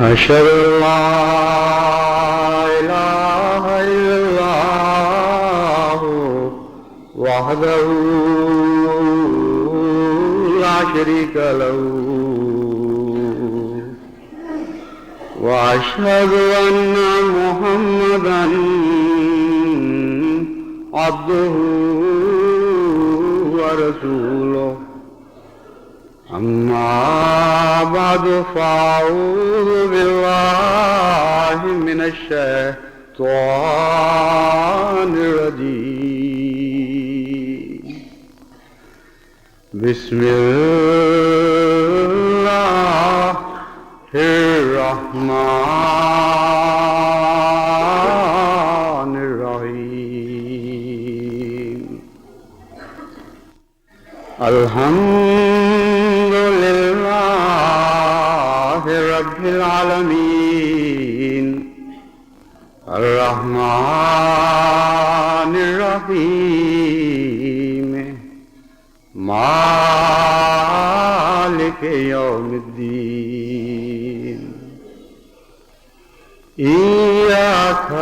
أشهد أن لا إله إلا الله وحده لا شريك له وأشهد أن محمدا عبده ورسوله أما بعد فأعوذ بالله من الشيطان الرجيم بسم الله الرحمن الرحيم الحمد لله رب العالمين الرحمن الرحيم مالك يوم الدين إياك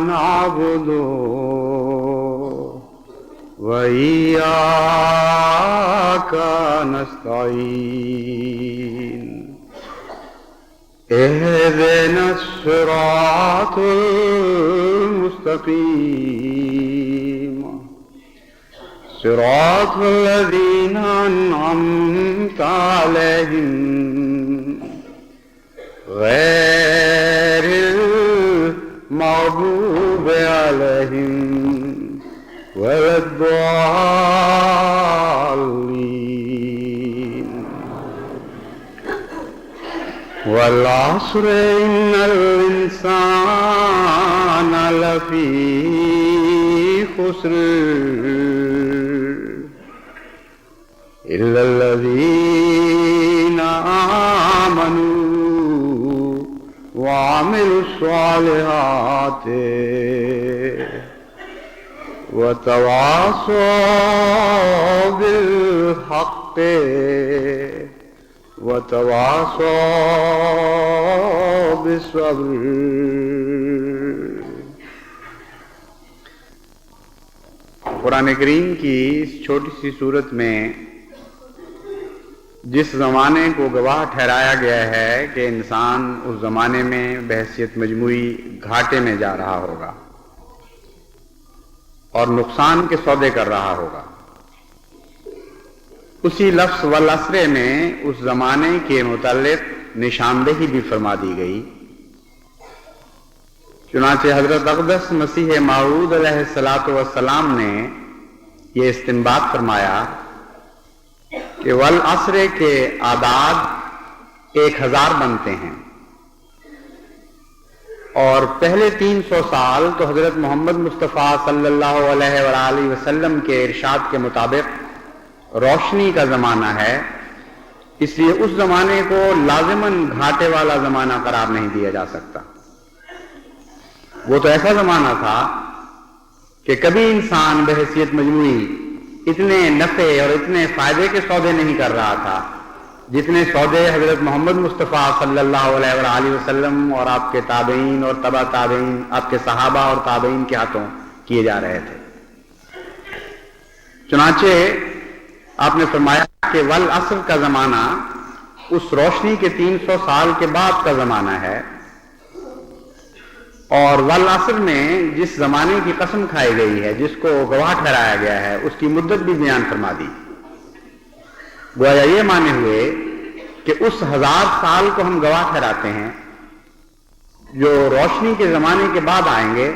نعبد وإياك نستعين اهدنا الصراط المستقيم صراط الذين أنعمت عليهم غير المغضوب عليهم ولا الضالين والعصر إن الإنسان لفي خسر إلا الذين آمنوا وعملوا الصالحات وتواصوا بالحق وتواصوا بالصبر. قرآن کریم کی اس چھوٹی سی صورت میں جس زمانے کو گواہ ٹھہرایا گیا ہے کہ انسان اس زمانے میں بحیثیت مجموعی گھاٹے میں جا رہا ہوگا اور نقصان کے سودے کر رہا ہوگا، اسی لفظ والعصر میں اس زمانے کے متعلق نشاندہی بھی فرما دی گئی. چنانچہ حضرت اقدس مسیح موعود علیہ السلام نے یہ استنباط فرمایا کہ والعصر کے اعداد 1000 بنتے ہیں، اور پہلے 300 سال تو حضرت محمد مصطفیٰ صلی اللہ علیہ وآلہ وسلم کے ارشاد کے مطابق روشنی کا زمانہ ہے، اس لیے اس زمانے کو لازماً گھاٹے والا زمانہ قرار نہیں دیا جا سکتا. وہ تو ایسا زمانہ تھا کہ کبھی انسان بحیثیت مجموعی اتنے نفع اور اتنے فائدے کے سودے نہیں کر رہا تھا جتنے سودے حضرت محمد مصطفیٰ صلی اللہ علیہ وآلہ وسلم اور آپ کے تابعین اور تبع تابعین، آپ کے صحابہ اور تابعین کے ہاتھوں کیے جا رہے تھے. چنانچہ آپ نے فرمایا کہ والعصر کا زمانہ اس روشنی کے 300 سال کے بعد کا زمانہ ہے، اور والعصر میں جس زمانے کی قسم کھائی گئی ہے، جس کو گواہ ٹھہرایا گیا ہے، اس کی مدت بھی بیان فرما دی. گویا یہ مانے ہوئے کہ اس 1000 سال کو ہم گواہ ٹھہراتے ہیں جو روشنی کے زمانے کے بعد آئیں گے،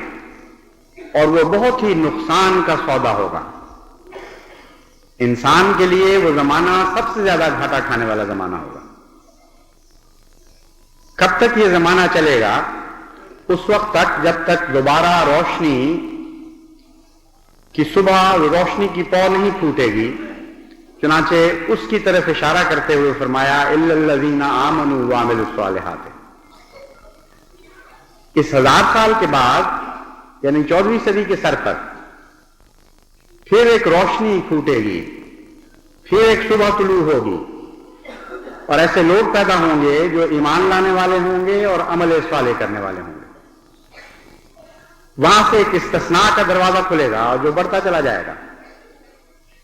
اور وہ بہت ہی نقصان کا سودا ہوگا. انسان کے لیے وہ زمانہ سب سے زیادہ گھاٹا کھانے والا زمانہ ہوگا. کب تک یہ زمانہ چلے گا؟ اس وقت تک جب تک دوبارہ روشنی کی صبح روشنی کی پو نہیں پھوٹے گی. چنانچہ اس کی طرف اشارہ کرتے ہوئے فرمایا الا الذین آمنوا وعملوا الصالحات. اس 1000 سال کے بعد یعنی 14ویں صدی کے سر تک پھر ایک روشنی پھوٹے گی، پھر ایک صبح طلوع ہوگی، اور ایسے لوگ پیدا ہوں گے جو ایمان لانے والے ہوں گے اور عمل صالح کرنے والے ہوں گے. وہاں سے ایک استثناء کا دروازہ کھلے گا اور جو بڑھتا چلا جائے گا.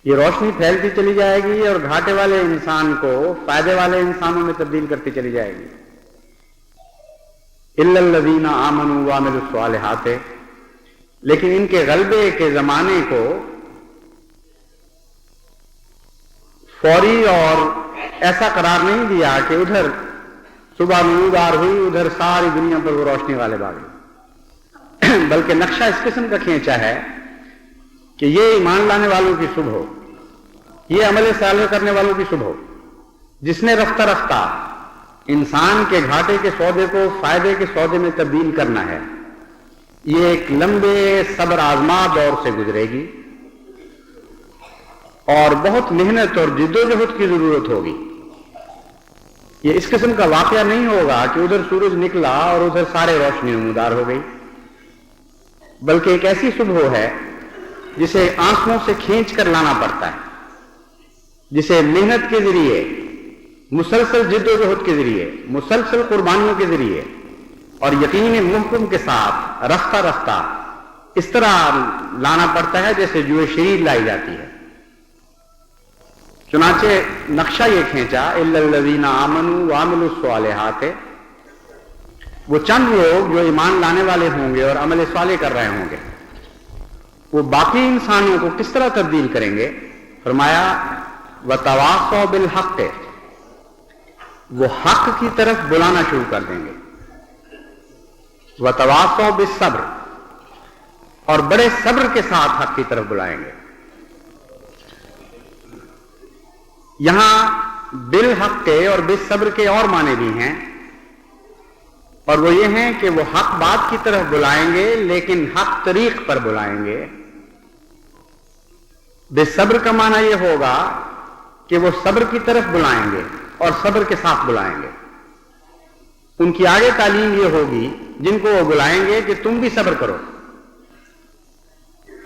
یہ روشنی پھیلتی چلی جائے گی اور گھاٹے والے انسان کو فائدے والے انسانوں میں تبدیل کرتی چلی جائے گی. الا الذین آمنوا وعملوا الصالحات. لیکن ان کے غلبے کے زمانے کو فوری اور ایسا قرار نہیں دیا کہ ادھر صبح نمودار ہوئی ادھر ساری دنیا پر وہ روشنی غالب آ گئی، بلکہ نقشہ اس قسم کا کھینچا ہے کہ یہ ایمان لانے والوں کی صبح ہو، یہ عمل صالح کرنے والوں کی صبح ہو، جس نے رفتہ رفتہ انسان کے گھاٹے کے سودے کو فائدے کے سودے میں تبدیل کرنا ہے. یہ ایک لمبے صبر آزما دور سے گزرے گی اور بہت محنت اور جد و جہد کی ضرورت ہوگی. یہ اس قسم کا واقعہ نہیں ہوگا کہ ادھر سورج نکلا اور ادھر سارے روشنی نمودار ہو گئی، بلکہ ایک ایسی صبح ہے جسے آنکھوں سے کھینچ کر لانا پڑتا ہے، جسے محنت کے ذریعے، مسلسل جد و جہد کے ذریعے، مسلسل قربانیوں کے ذریعے اور یقین محکم کے ساتھ رفتہ رفتہ اس طرح لانا پڑتا ہے جیسے جوئے شریر لائی جاتی ہے. چنانچہ نقشہ یہ کھینچا الا الذین آمنوا وعملوا الصالحات. وہ چند لوگ جو ایمان لانے والے ہوں گے اور عمل صالح کر رہے ہوں گے، وہ باقی انسانوں کو کس طرح تبدیل کریں گے؟ فرمایا وتواصوا بالحق. وہ حق کی طرف بلانا شروع کر دیں گے. وتواصوا بالصبر. اور بڑے صبر کے ساتھ حق کی طرف بلائیں گے. یہاں بالحق کے اور بالصبر کے اور معنی بھی ہیں، اور وہ یہ ہیں کہ وہ حق بات کی طرف بلائیں گے لیکن حق طریق پر بلائیں گے. بالصبر کا معنی یہ ہوگا کہ وہ صبر کی طرف بلائیں گے اور صبر کے ساتھ بلائیں گے. ان کی آگے تعلیم یہ ہوگی جن کو وہ بلائیں گے کہ تم بھی صبر کرو،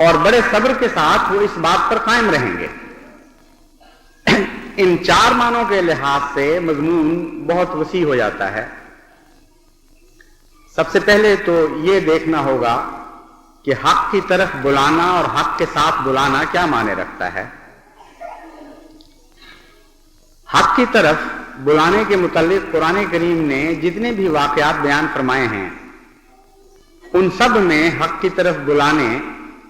اور بڑے صبر کے ساتھ وہ اس بات پر قائم رہیں گے. ان چار معنوں کے لحاظ سے مضمون بہت وسیع ہو جاتا ہے. سب سے پہلے تو یہ دیکھنا ہوگا کہ حق کی طرف بلانا اور حق کے ساتھ بلانا کیا معنی رکھتا ہے. حق کی طرف بلانے کے متعلق قرآن کریم نے جتنے بھی واقعات بیان فرمائے ہیں ان سب میں حق کی طرف بلانے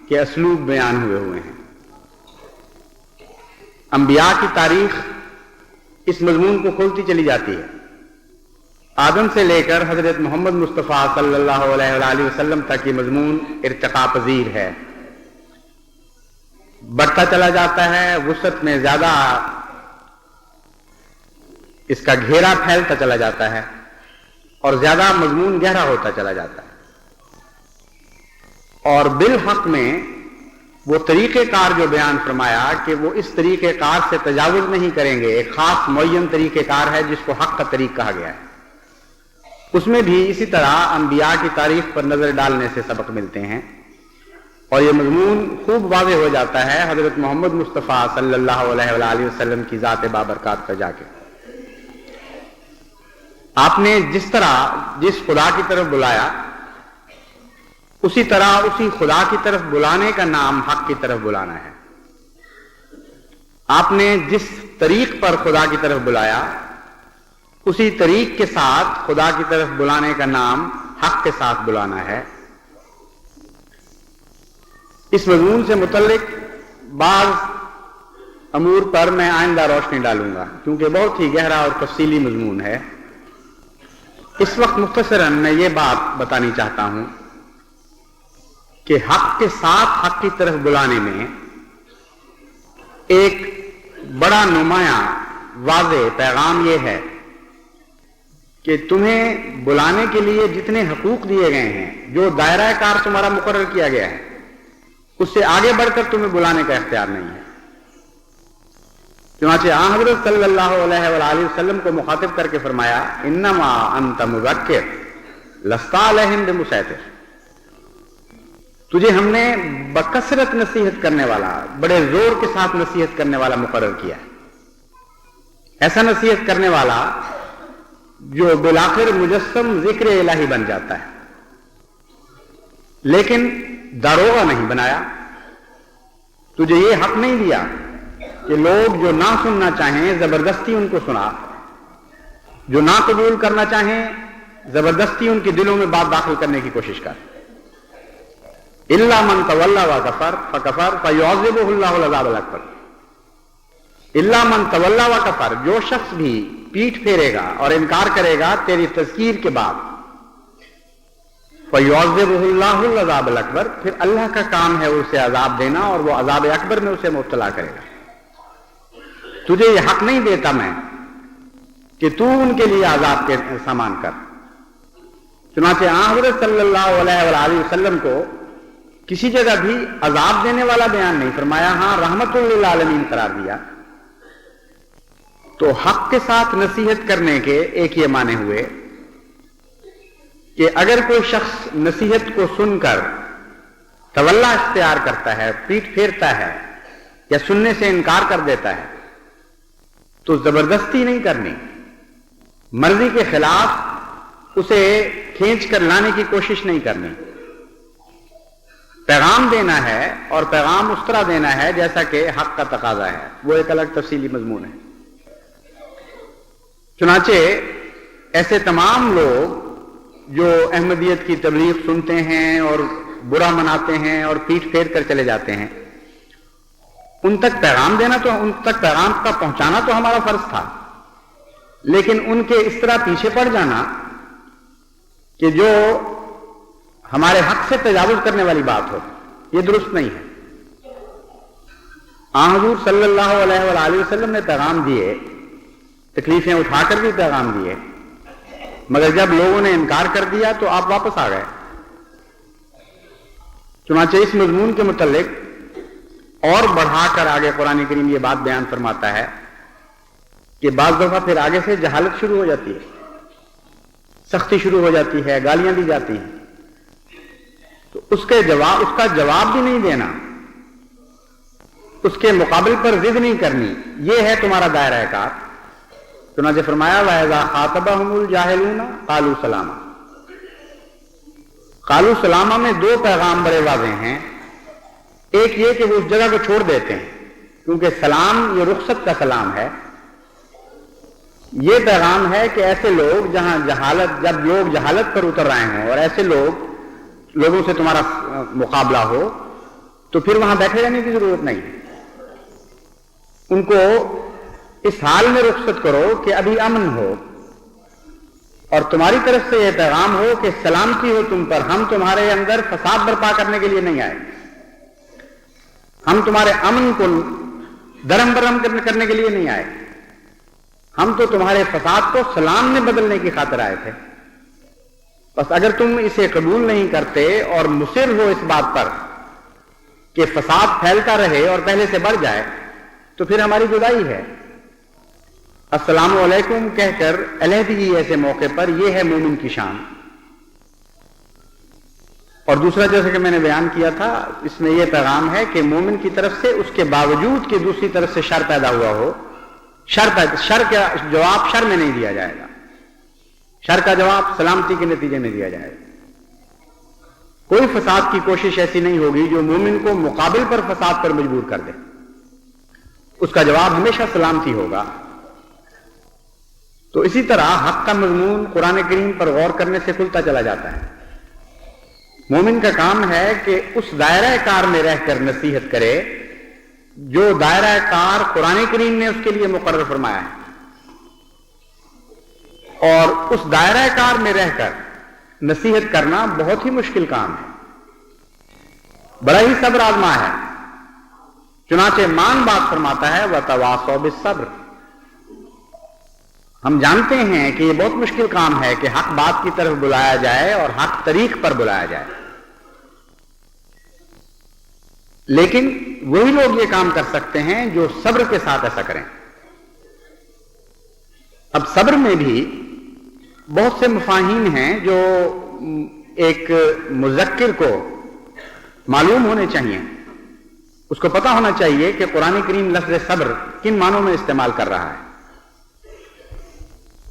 کے اسلوب بیان ہوئے ہیں. انبیاء کی تاریخ اس مضمون کو کھولتی چلی جاتی ہے. آدم سے لے کر حضرت محمد مصطفیٰ صلی اللہ علیہ وآلہ وسلم تک یہ مضمون ارتقاء پذیر ہے، بڑھتا چلا جاتا ہے، وسعت میں زیادہ اس کا گھیرا پھیلتا چلا جاتا ہے اور زیادہ مضمون گہرا ہوتا چلا جاتا ہے. اور بالحق میں وہ طریقہ کار جو بیان فرمایا کہ وہ اس طریقہ کار سے تجاوز نہیں کریں گے، ایک خاص معین طریقہ کار ہے جس کو حق کا طریق کہا گیا ہے. اس میں بھی اسی طرح انبیاء کی تاریخ پر نظر ڈالنے سے سبق ملتے ہیں، اور یہ مضمون خوب واضح ہو جاتا ہے حضرت محمد مصطفیٰ صلی اللہ علیہ وآلہ وسلم کی ذات بابرکات پر جا کے. آپ نے جس طرح جس خدا کی طرف بلایا اسی طرح اسی خدا کی طرف بلانے کا نام حق کی طرف بلانا ہے. آپ نے جس طریق پر خدا کی طرف بلایا اسی طریق کے ساتھ خدا کی طرف بلانے کا نام حق کے ساتھ بلانا ہے. اس مضمون سے متعلق بعض امور پر میں آئندہ روشنی ڈالوں گا کیونکہ بہت ہی گہرا اور تفصیلی مضمون ہے. اس وقت مختصراً میں یہ بات بتانی چاہتا ہوں کہ حق کے ساتھ حق کی طرف بلانے میں ایک بڑا نمایاں واضح پیغام یہ ہے کہ تمہیں بلانے کے لیے جتنے حقوق دیے گئے ہیں، جو دائرہ کار تمہارا مقرر کیا گیا ہے، اس سے آگے بڑھ کر تمہیں بلانے کا اختیار نہیں ہے. چنانچہ آن حضرت صلی اللہ علیہ وآلہ وسلم کو مخاطب کر کے فرمایا انما انت مذکر لست علیہم بمسیطر. تجھے ہم نے بکثرت نصیحت کرنے والا، بڑے زور کے ساتھ نصیحت کرنے والا مقرر کیا ہے. ایسا نصیحت کرنے والا جو بالآخر مجسم ذکر الہی بن جاتا ہے، لیکن داروغہ نہیں بنایا. تجھے یہ حق نہیں دیا کہ لوگ جو نہ سننا چاہیں زبردستی ان کو سنا، جو نہ قبول کرنا چاہیں زبردستی ان کے دلوں میں بات داخل کرنے کی کوشش کر. الا من تولی وکفر فکفر فیعذبہ اللہ العذاب الاکبر. الا من تولی وکفر، جو شخص بھی پیٹھ پھیرے گا اور انکار کرے گا تیری تذکیر کے بعد، فیعذبہ اللہ العذاب الاکبر، پھر اللہ کا کام ہے اسے عذاب دینا اور وہ عذاب اکبر میں اسے مبتلا کرے گا. تجھے یہ حق نہیں دیتا میں کہ تو ان کے لیے عذاب کے سامان کر. چنانچہ حضرت صلی اللہ علیہ وآلہ وسلم کو کسی جگہ بھی عذاب دینے والا بیان نہیں فرمایا، ہاں رحمت للعالمین قرار دیا. تو حق کے ساتھ نصیحت کرنے کے ایک یہ معنی ہوئے کہ اگر کوئی شخص نصیحت کو سن کر تولا اختیار کرتا ہے، پیٹھ پھیرتا ہے یا سننے سے انکار کر دیتا ہے تو زبردستی نہیں کرنی، مرضی کے خلاف اسے کھینچ کر لانے کی کوشش نہیں کرنی. پیغام دینا ہے اور پیغام اس طرح دینا ہے جیسا کہ حق کا تقاضا ہے، وہ ایک الگ تفصیلی مضمون ہے. چنانچہ ایسے تمام لوگ جو احمدیت کی تبلیغ سنتے ہیں اور برا مناتے ہیں اور پیٹھ پھیر کر چلے جاتے ہیں، ان تک پیغام دینا، تو ان تک پیغام کا پہنچانا تو ہمارا فرض تھا، لیکن ان کے اس طرح پیچھے پڑ جانا کہ جو ہمارے حق سے تجاوز کرنے والی بات ہو، یہ درست نہیں ہے. حضور صلی اللہ علیہ وآلہ وسلم نے پیغام دیے، تکلیفیں اٹھا کر بھی پیغام دیے، مگر جب لوگوں نے انکار کر دیا تو آپ واپس آ گئے. چنانچہ اس مضمون کے متعلق اور بڑھا کر آگے قرآن کریم یہ بات بیان فرماتا ہے کہ بعض دفعہ پھر آگے سے جہالت شروع ہو جاتی ہے، سختی شروع ہو جاتی ہے، گالیاں دی جاتی ہیں، تو اس کا جواب بھی نہیں دینا، اس کے مقابل پر ضد نہیں کرنی، یہ ہے تمہارا دائرہ کار. چنانچہ فرمایا وَإِذَا خَاطَبَهُمُ الْجَاهِلُونَ قَالُوا سَلَامًا. قالوا سلاما میں دو پیغام بڑے واضح ہیں. ایک یہ کہ وہ اس جگہ کو چھوڑ دیتے ہیں کیونکہ سلام یہ رخصت کا سلام ہے. یہ پیغام ہے کہ ایسے لوگ جہاں جب لوگ جہالت پر اتر رہے ہوں اور ایسے لوگوں سے تمہارا مقابلہ ہو تو پھر وہاں بیٹھے رہنے کی ضرورت نہیں. ان کو اس حال میں رخصت کرو کہ ابھی امن ہو اور تمہاری طرف سے یہ پیغام ہو کہ سلامتی ہو تم پر، ہم تمہارے اندر فساد برپا کرنے کے لیے نہیں آئے، ہم تمہارے امن کو درہم برہم کرنے کے لیے نہیں آئے، ہم تو تمہارے فساد کو سلام میں بدلنے کی خاطر آئے تھے. بس اگر تم اسے قبول نہیں کرتے اور مصر ہو اس بات پر کہ فساد پھیلتا رہے اور پہلے سے بڑھ جائے تو پھر ہماری جدائی ہے. السلام علیکم کہہ کر علیحدگی ایسے موقع پر یہ ہے مومن کی شان. اور دوسرا جیسے کہ میں نے بیان کیا تھا، اس میں یہ پیغام ہے کہ مومن کی طرف سے اس کے باوجود کہ دوسری طرف سے شر پیدا ہوا ہو، شر کا جواب شر میں نہیں دیا جائے گا، شر کا جواب سلامتی کے نتیجے میں دیا جائے گا. کوئی فساد کی کوشش ایسی نہیں ہوگی جو مومن کو مقابل پر فساد پر مجبور کر دے، اس کا جواب ہمیشہ سلامتی ہوگا. تو اسی طرح حق کا مضمون قرآن کریم پر غور کرنے سے کھلتا چلا جاتا ہے. مومن کا کام ہے کہ اس دائرہ کار میں رہ کر نصیحت کرے جو دائرہ کار قرآن کریم نے اس کے لیے مقرر فرمایا ہے، اور اس دائرہ کار میں رہ کر نصیحت کرنا بہت ہی مشکل کام ہے، بڑا ہی صبر آزما ہے. چنانچہ مان بات فرماتا ہے وَتَوَاصَوْا بِالصَّبْرِ. ہم جانتے ہیں کہ یہ بہت مشکل کام ہے کہ حق بات کی طرف بلایا جائے اور حق طریق پر بلایا جائے، لیکن وہی لوگ یہ کام کر سکتے ہیں جو صبر کے ساتھ ایسا کریں. اب صبر میں بھی بہت سے مفاہیم ہیں جو ایک مذکر کو معلوم ہونے چاہیے. اس کو پتا ہونا چاہیے کہ قرآن کریم لفظ صبر کن معنوں میں استعمال کر رہا ہے.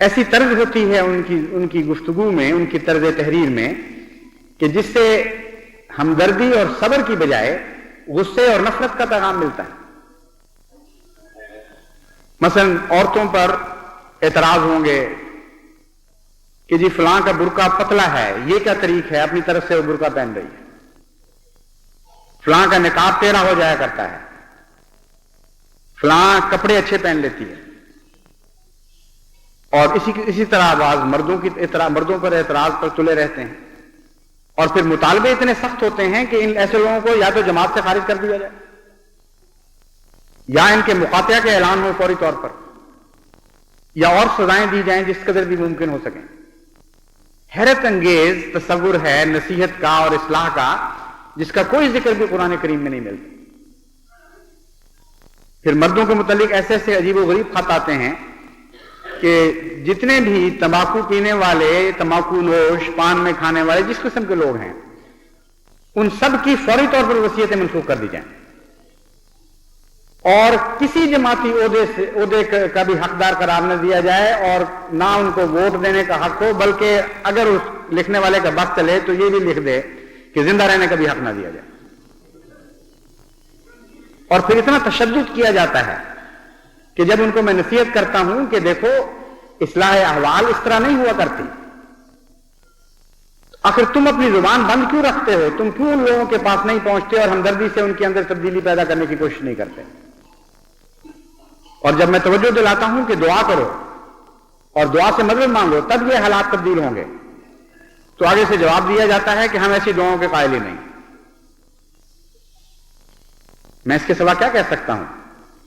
ایسی طرز ہوتی ہے ان کی گفتگو میں، ان کی طرز تحریر میں، کہ جس سے ہمدردی اور صبر کی بجائے غصے اور نفرت کا پیغام ملتا ہے۔ مثلا عورتوں پر اعتراض ہوں گے کہ جی فلاں کا برقع پتلا ہے، یہ کیا طریق ہے، اپنی طرف سے وہ برقع پہن رہی ہے، فلاں کا نقاب ٹیڑھا ہو جایا کرتا ہے، فلاں کپڑے اچھے پہن لیتی ہے، اور اسی طرح بعض مردوں پر اعتراض پر تلے رہتے ہیں، اور پھر مطالبے اتنے سخت ہوتے ہیں کہ ان ایسے لوگوں کو یا تو جماعت سے خارج کر دیا جائے یا ان کے مقاطعہ کے اعلان ہو فوری طور پر، یا اور سزائیں دی جائیں جس قدر بھی ممکن ہو سکیں۔ حیرت انگیز تصور ہے نصیحت کا اور اصلاح کا، جس کا کوئی ذکر بھی قرآن کریم میں نہیں ملتا۔ پھر مردوں کے متعلق ایسے ایسے عجیب و غریب خط آتے ہیں کہ جتنے بھی تمباکو پینے والے، تمباکو نوش، پان میں کھانے والے جس قسم کے لوگ ہیں، ان سب کی فوری طور پر وصیتیں منسوخ کر دی جائیں، اور کسی جماعتی عہدے کا بھی حقدار قرار نہ دیا جائے، اور نہ ان کو ووٹ دینے کا حق ہو، بلکہ اگر اس لکھنے والے کا بس چلے تو یہ بھی لکھ دے کہ زندہ رہنے کا بھی حق نہ دیا جائے۔ اور پھر اتنا تشدد کیا جاتا ہے کہ جب ان کو میں نصیحت کرتا ہوں کہ دیکھو اصلاح احوال اس طرح نہیں ہوا کرتی، آخر تم اپنی زبان بند کیوں رکھتے ہو، تم کیوں ان لوگوں کے پاس نہیں پہنچتے اور ہمدردی سے ان کے اندر تبدیلی پیدا کرنے کی کوشش نہیں کرتے؟ اور جب میں توجہ دلاتا ہوں کہ دعا کرو اور دعا سے مدد مانگو تب یہ حالات تبدیل ہوں گے، تو آگے سے جواب دیا جاتا ہے کہ ہم ایسی دعاؤں کے قائل ہی نہیں۔ میں اس کے سوا کیا کہہ سکتا ہوں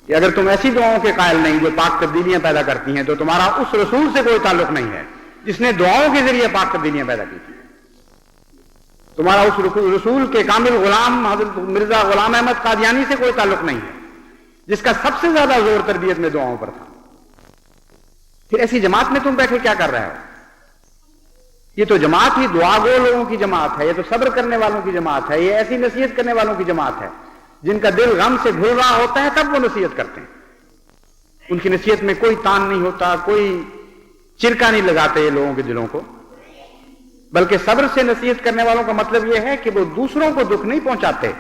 کہ اگر تم ایسی دعاؤں کے قائل نہیں جو پاک تبدیلیاں پیدا کرتی ہیں، تو تمہارا اس رسول سے کوئی تعلق نہیں ہے جس نے دعاؤں کے ذریعے پاک تبدیلیاں پیدا کی تھی۔ تمہارا اس رسول کے کامل غلام حضرت مرزا غلام احمد قادیانی سے کوئی تعلق نہیں ہے جس کا سب سے زیادہ زور تربیت میں دعاؤں پر تھا۔ پھر ایسی جماعت میں تم بیٹھے کیا کر رہے ہو؟ یہ تو جماعت ہی دعا گو لوگوں کی جماعت ہے، یہ تو صبر کرنے والوں کی جماعت ہے، یہ ایسی نصیحت کرنے والوں کی جماعت ہے جن کا دل غم سے گھل رہا ہوتا ہے تب وہ نصیحت کرتے ہیں۔ ان کی نصیحت میں کوئی تان نہیں ہوتا، کوئی چرکا نہیں لگاتے یہ لوگوں کے دلوں کو، بلکہ صبر سے نصیحت کرنے والوں کا مطلب یہ ہے کہ وہ دوسروں کو دکھ نہیں پہنچاتے،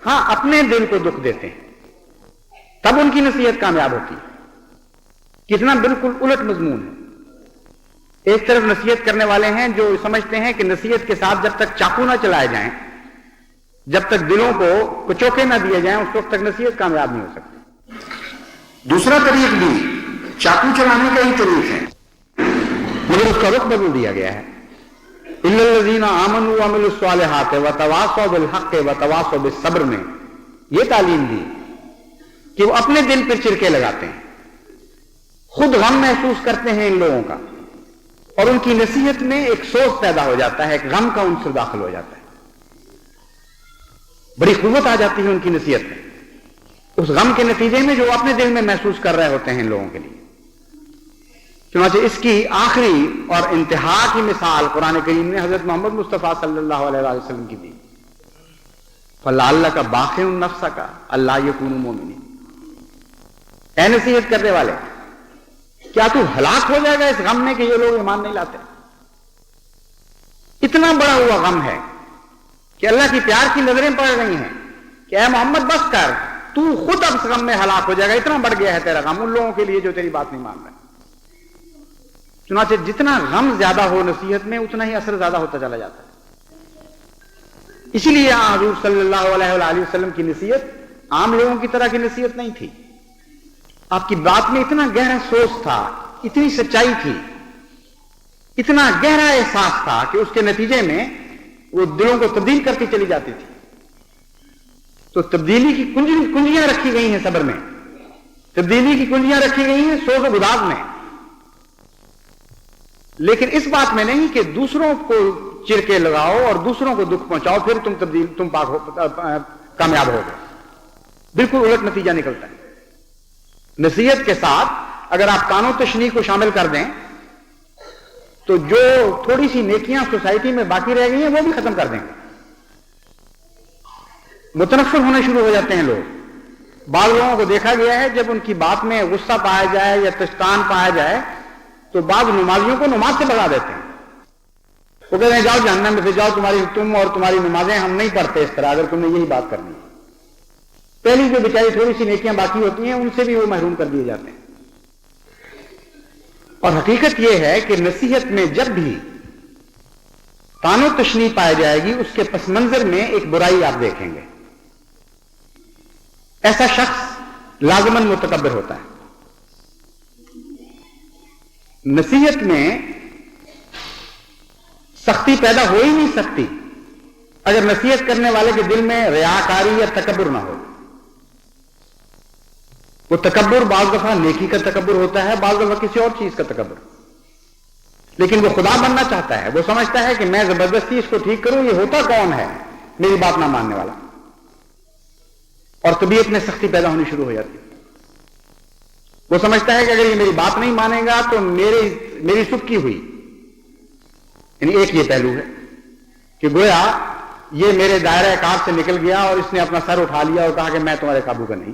ہاں اپنے دل کو دکھ دیتے ہیں، تب ان کی نصیحت کامیاب ہوتی ہے۔ کتنا بالکل الٹ مضمون ہے۔ ایک طرف نصیحت کرنے والے ہیں جو سمجھتے ہیں کہ نصیحت کے ساتھ جب تک چاقو نہ چلائے جائیں، جب تک دلوں کو کچوکے نہ دیے جائیں، اس وقت تک نصیحت کامیاب نہیں ہو سکتی۔ دوسرا طریق بھی چاقو چلانے کا ہی طریق ہے، مگر اس کا رخ بدل دیا گیا ہے۔ اِلَّا الَّذِينَ آمَنُوا وَعَمِلُوا الصَّالِحَاتِ وَتَوَاصَوْا بِالْحَقِّ وَتَوَاصَوْا بِالصَّبْرِ میں یہ تعلیم دی کہ وہ اپنے دل پر چرکے لگاتے ہیں، خود غم محسوس کرتے ہیں ان لوگوں کا، اور ان کی نصیحت میں ایک سوز پیدا ہو جاتا ہے، ایک غم کا عنصر داخل ہو جاتا ہے، بڑی قوت آ جاتی ہے ان کی نصیحت میں، اس غم کے نتیجے میں جو اپنے دل میں محسوس کر رہے ہوتے ہیں ان لوگوں کے لیے۔ چنانچہ اس کی آخری اور انتہا کی مثال قرآن کریم نے حضرت محمد مصطفیٰ صلی اللہ علیہ وسلم کی دی، فَلَعَلَّكَ بَاخِعٌ نَفْسَكَ أَلَّا يَكُونُوا مُؤْمِنِينَ۔ اے نصیحت کرنے والے، کیا تو ہلاک ہو جائے گا اس غم میں کہ یہ لوگ ایمان نہیں لاتے؟ اتنا بڑا ہوا غم ہے کہ اللہ کی پیار کی نظریں پڑ رہی ہیں کہ اے محمد بس کر، تو خود اب اس غم میں ہلاک ہو جائے گا، اتنا بڑھ گیا ہے تیرا غم ان لوگوں کے لیے جو تیری بات نہیں مان رہے۔ چنانچہ جتنا غم زیادہ ہو نصیحت میں، اتنا ہی اثر زیادہ ہوتا چلا جاتا ہے۔ اسی لیے حضور صلی اللہ علیہ وآلہ وسلم کی نصیحت عام لوگوں کی طرح کی نصیحت نہیں تھی۔ آپ کی بات میں اتنا گہرا سوچ تھا، اتنی سچائی تھی، اتنا گہرا احساس تھا کہ اس کے نتیجے میں وہ دلوں کو تبدیل کرتی چلی جاتی تھی۔ تو تبدیلی کی کنجیاں رکھی گئی ہیں صبر میں، تبدیلی کی کنجیاں رکھی گئی ہیں سوز و گداز میں، لیکن اس بات میں نہیں کہ دوسروں کو چرکے لگاؤ اور دوسروں کو دکھ پہنچاؤ پھر تم کامیاب ہو گئے۔ بالکل الٹ نتیجہ نکلتا ہے۔ نصیحت کے ساتھ اگر آپ قانون تشنیع کو شامل کر دیں تو جو تھوڑی سی نیکیاں سوسائٹی میں باقی رہ گئی ہیں وہ بھی ختم کر دیں گے۔ متنفر ہونے شروع ہو جاتے ہیں لوگ۔ بعض لوگوں کو دیکھا گیا ہے جب ان کی بات میں غصہ پایا جائے یا تشتان پایا جائے تو بعض نمازیوں کو نماز سے بھگا دیتے ہیں. وہ کہتے ہیں جاؤ جہنم میں سے جاؤ, تم اور تمہاری نمازیں ہم نہیں پڑھتے اس طرح, اگر تم نے یہی بات کرنی ہے. پہلی جو بیچاری تھوڑی سی نیکیاں باقی ہوتی ہیں ان سے بھی وہ محروم کر دیے جاتے ہیں. اور حقیقت یہ ہے کہ نصیحت میں جب بھی طعن و تشنیع پائی جائے گی, اس کے پس منظر میں ایک برائی آپ دیکھیں گے. ایسا شخص لازماً متکبر ہوتا ہے. نصیحت میں سختی پیدا ہو ہی نہیں سکتی اگر نصیحت کرنے والے کے دل میں ریاکاری یا تکبر نہ ہو. وہ تکبر بعض دفعہ نیکی کا تکبر ہوتا ہے, بعض دفعہ کسی اور چیز کا تکبر, لیکن وہ خدا بننا چاہتا ہے. وہ سمجھتا ہے کہ میں زبردستی اس کو ٹھیک کروں, یہ ہوتا کون ہے میری بات نہ ماننے والا, اور طبیعت میں سختی پیدا ہونی شروع ہو جاتی ہے. وہ سمجھتا ہے کہ اگر یہ میری بات نہیں مانے گا تو میری سکی ہوئی. یعنی ایک یہ پہلو ہے کہ گویا یہ میرے دائرہ کار سے نکل گیا اور اس نے اپنا سر اٹھا لیا اور کہا کہ میں تمہارے قابو کا نہیں.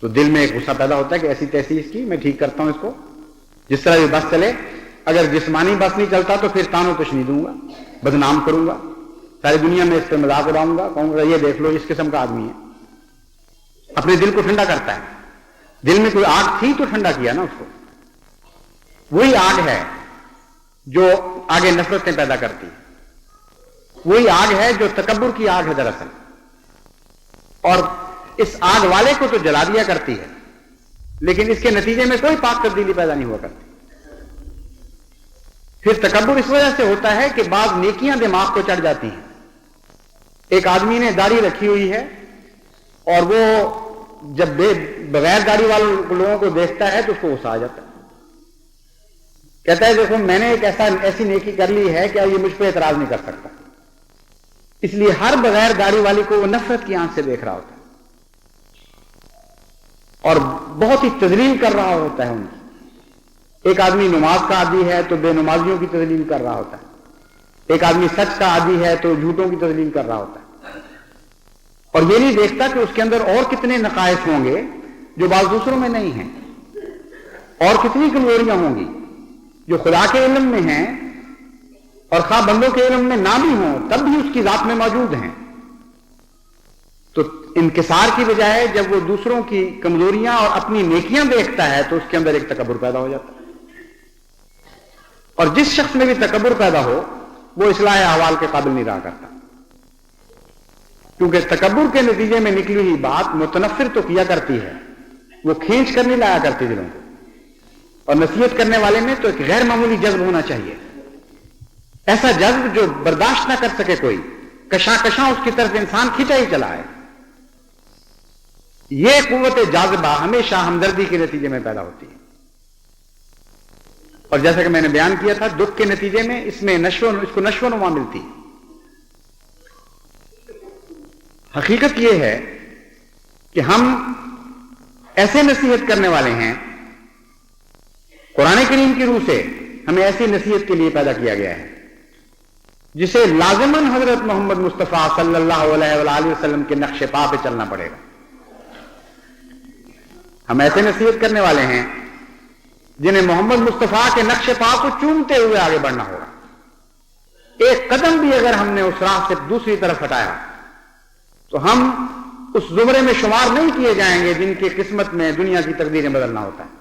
تو دل میں ایک غصہ پیدا ہوتا ہے کہ ایسی تیسی اس کی, میں ٹھیک کرتا ہوں اس کو, جس طرح یہ بس چلے. اگر جسمانی بس نہیں چلتا تو پھر طعن و تشنیع دوں گا, بدنام کروں گا, ساری دنیا میں اس پہ مذاق اڑاؤں گا, کہوں گا یہ دیکھ لو اس قسم کا آدمی ہے. اپنے دل کو ٹھنڈا کرتا ہے. دل میں کوئی آگ تھی تو ٹھنڈا کیا نا اس کو. وہی آگ ہے جو آگے نفرتیں پیدا کرتی, وہی آگ ہے جو تکبر کی آگ ہے دراصل, اور اس آگ والے کو تو جلا دیا کرتی ہے, لیکن اس کے نتیجے میں کوئی پاک تبدیلی پیدا نہیں ہوا کرتی. پھر تکبر اس وجہ سے ہوتا ہے کہ بعض نیکیاں دماغ کو چڑھ جاتی ہیں. ایک آدمی نے داڑھی رکھی ہوئی ہے اور وہ جب بغیر داڑھی والے لوگوں کو دیکھتا ہے تو اس کو غصہ آ جاتا ہے. کہتا ہے دیکھو میں نے ایک ایسی نیکی کر لی ہے کہ یہ مجھ پہ اعتراض نہیں کر سکتا. اس لیے ہر بغیر داڑھی والی کو وہ نفرت کی آنکھ سے دیکھ رہا ہوتا ہے اور بہت ہی تذلیل کر رہا ہوتا ہے ان کی. ایک آدمی نماز کا عادی ہے تو بے نمازیوں کی تذلیل کر رہا ہوتا ہے. ایک آدمی سچ کا عادی ہے تو جھوٹوں کی تذلیل کر رہا ہوتا ہے, اور یہ نہیں دیکھتا کہ اس کے اندر اور کتنے نقائص ہوں گے جو بعض دوسروں میں نہیں ہیں, اور کتنی کمزوریاں ہوں گی جو خدا کے علم میں ہیں اور خواہ بندوں کے علم میں نہ بھی ہوں تب بھی اس کی ذات میں موجود ہیں. تو انکسار کی بجائے جب وہ دوسروں کی کمزوریاں اور اپنی نیکیاں دیکھتا ہے تو اس کے اندر ایک تکبر پیدا ہو جاتا ہے. اور جس شخص میں بھی تکبر پیدا ہو وہ اصلاح احوال کے قابل نہیں رہا کرتا, کیونکہ تکبر کے نتیجے میں نکلی ہوئی بات متنفر تو کیا کرتی ہے, وہ کھینچ کر نہیں لایا کرتی دلوں کو. اور نصیحت کرنے والے میں تو ایک غیر معمولی جذب ہونا چاہیے, ایسا جذب جو برداشت نہ کر سکے کوئی, کشاں اس کی طرف انسان کھینچا ہی چلا ہے. یہ قوت جاذبہ ہمیشہ ہمدردی کے نتیجے میں پیدا ہوتی ہے, اور جیسا کہ میں نے بیان کیا تھا دکھ کے نتیجے میں اس کو نشو و نما ملتی. حقیقت یہ ہے کہ ہم ایسے نصیحت کرنے والے ہیں, قرآن کریم کی روح سے ہمیں ایسی نصیحت کے لیے پیدا کیا گیا ہے جسے لازماً حضرت محمد مصطفیٰ صلی اللہ علیہ وآلہ وسلم کے نقش پا پہ چلنا پڑے گا. ہم ایسے نصیحت کرنے والے ہیں جنہیں محمد مصطفیٰ کے نقش پا کو چومتے ہوئے آگے بڑھنا ہوگا. ایک قدم بھی اگر ہم نے اس راہ سے دوسری طرف ہٹایا تو ہم اس زمرے میں شمار نہیں کیے جائیں گے جن کی قسمت میں دنیا کی تقدیریں بدلنا ہوتا ہے.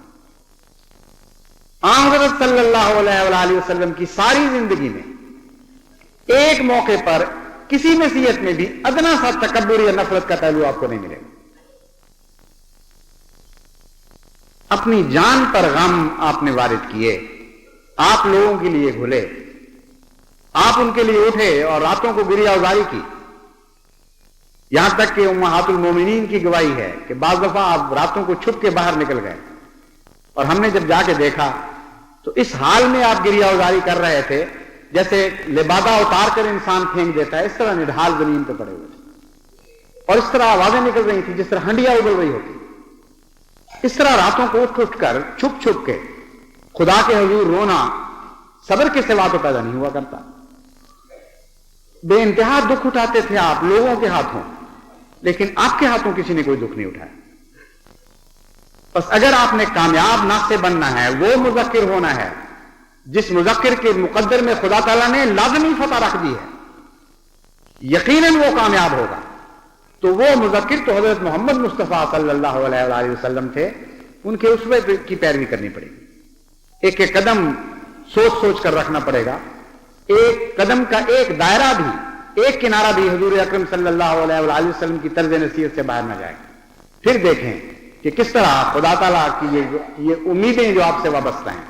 حضرت صلی اللہ علیہ وآلہ وسلم کی ساری زندگی میں ایک موقع پر کسی نصیحت میں بھی ادنا سا تکبر یا نفرت کا پہلو آپ کو نہیں ملے گا. اپنی جان پر غم آپ نے وارد کیے, آپ لوگوں کے لیے گھلے, آپ ان کے لیے اٹھے اور راتوں کو گریہ ازاری کی. یہاں تک کہ امہات المومنین کی گواہی ہے کہ بعض دفعہ آپ راتوں کو چھپ کے باہر نکل گئے, اور ہم نے جب جا کے دیکھا تو اس حال میں آپ گریہ ازاری کر رہے تھے جیسے لبادہ اتار کر انسان پھینک دیتا ہے, اس طرح نڈھال زمین پہ پڑے ہوئے تھے, اور اس طرح آوازیں نکل رہی تھی جس طرح ہنڈیاں ابل رہی ہوتی. اس طرح راتوں کو اٹھ کر چھپ چھپ کے خدا کے حضور رونا صبر کے سوا تو پیدا نہیں ہوا کرتا. بے انتہا دکھ اٹھاتے تھے آپ لوگوں کے ہاتھوں, لیکن آپ کے ہاتھوں کسی نے کوئی دکھ نہیں اٹھایا. بس اگر آپ نے کامیاب ناصح بننا ہے، وہ مذکر ہونا ہے جس مذکر کے مقدر میں خدا تعالیٰ نے لازمی فتح رکھ دی ہے، یقیناً وہ کامیاب ہوگا. تو وہ مذکر تو حضرت محمد مصطفیٰ صلی اللہ علیہ وآلہ وسلم تھے، ان کے اسوے کی پیروی کرنی پڑے گی. ایک ایک قدم سوچ سوچ کر رکھنا پڑے گا. ایک قدم کا ایک دائرہ بھی، ایک کنارہ بھی حضور اکرم صلی اللہ علیہ وآلہ وسلم کی طرز نصیحت سے باہر نہ جائے. پھر دیکھیں کہ کس طرح خدا تعالیٰ کی یہ امیدیں جو آپ سے وابستہ ہیں،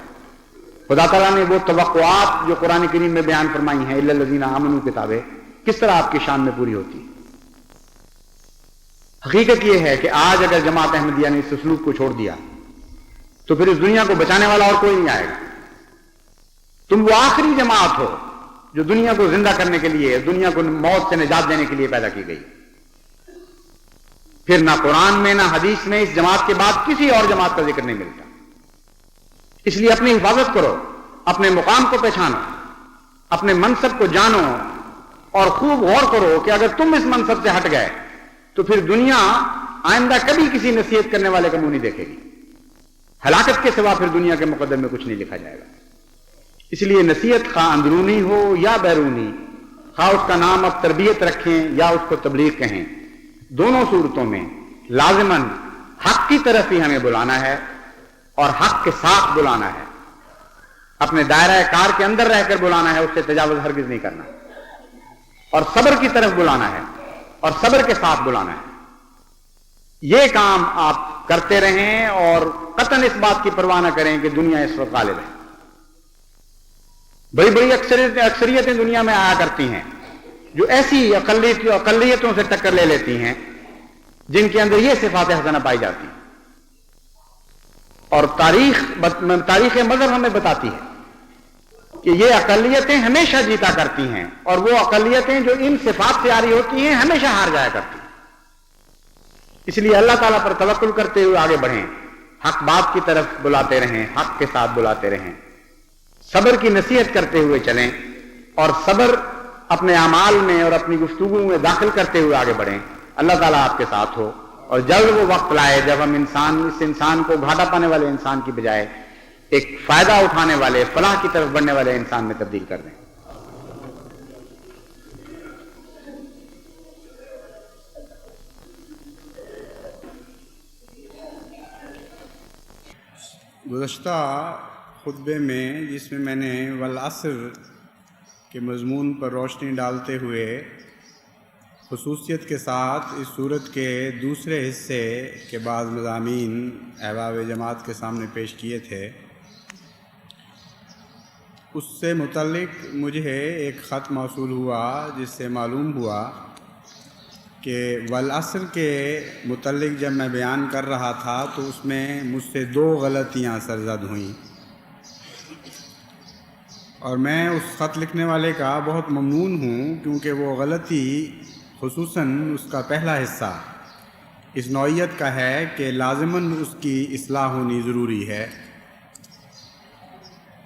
خدا تعالیٰ نے وہ توقعات جو قرآن کریم میں بیان فرمائی ہیں، الا الذین آمنوا کتابیں، کس طرح آپ کی شان میں پوری ہوتی ہے. حقیقت یہ ہے کہ آج اگر جماعت احمدیہ نے اس اسلوب کو چھوڑ دیا تو پھر اس دنیا کو بچانے والا اور کوئی نہیں آئے گا. تم وہ آخری جماعت ہو جو دنیا کو زندہ کرنے کے لیے، دنیا کو موت سے نجات دینے کے لیے پیدا کی گئی. پھر نہ قرآن میں نہ حدیث میں اس جماعت کے بعد کسی اور جماعت کا ذکر نہیں ملتا. اس لیے اپنی حفاظت کرو، اپنے مقام کو پہچانو، اپنے منصب کو جانو اور خوب غور کرو کہ اگر تم اس منصب سے ہٹ گئے تو پھر دنیا آئندہ کبھی کسی نصیحت کرنے والے کا منہ نہیں دیکھے گی. ہلاکت کے سوا پھر دنیا کے مقدر میں کچھ نہیں لکھا جائے گا. اس لیے نصیحت خواہ اندرونی ہو یا بیرونی، خواہ اس کا نام اب تربیت رکھیں یا اس کو تبلیغ کہیں، دونوں صورتوں میں لازماً حق کی طرف ہی ہمیں بلانا ہے اور حق کے ساتھ بلانا ہے. اپنے دائرہ کار کے اندر رہ کر بلانا ہے، اس سے تجاوز ہرگز نہیں کرنا. اور صبر کی طرف بلانا ہے اور صبر کے ساتھ بلانا ہے. یہ کام آپ کرتے رہیں اور قطعاً اس بات کی پرواہ نہ کریں کہ دنیا اس وقت غالب ہے. بڑی بڑی اکثریتیں دنیا میں آیا کرتی ہیں جو ایسی اقلیتوں سے ٹکر لے لیتی ہیں جن کے اندر یہ صفات حسنہ پائی جاتی ہیں. اور تاریخ مذہب ہمیں بتاتی ہے کہ یہ اقلیتیں ہمیشہ جیتا کرتی ہیں، اور وہ اقلیتیں جو ان صفات سے آری ہوتی ہیں ہمیشہ ہار جایا کرتی ہیں. اس لیے اللہ تعالیٰ پر توکل کرتے ہوئے آگے بڑھیں، حق بات کی طرف بلاتے رہیں، حق کے ساتھ بلاتے رہیں، صبر کی نصیحت کرتے ہوئے چلیں اور صبر اپنے اعمال میں اور اپنی گفتگو میں داخل کرتے ہوئے آگے بڑھیں. اللہ تعالیٰ آپ کے ساتھ ہو اور جلد وہ وقت لائے جب ہم اس انسان کو گھاٹا پانے والے انسان کی بجائے ایک فائدہ اٹھانے والے، فلاح کی طرف بڑھنے والے انسان میں تبدیل کر دیں. گزشتہ خطبے میں جس میں نے والعصر کے مضمون پر روشنی ڈالتے ہوئے خصوصیت کے ساتھ اس صورت کے دوسرے حصے کے بعض مضامین احباب جماعت کے سامنے پیش کیے تھے، اس سے متعلق مجھے ایک خط موصول ہوا جس سے معلوم ہوا کہ والعصر کے متعلق جب میں بیان کر رہا تھا تو اس میں مجھ سے 2 غلطیاں سرزد ہوئیں، اور میں اس خط لکھنے والے کا بہت ممنون ہوں کیونکہ وہ غلطی خصوصاً اس کا پہلا حصہ اس نوعیت کا ہے کہ لازماً اس کی اصلاح ہونی ضروری ہے.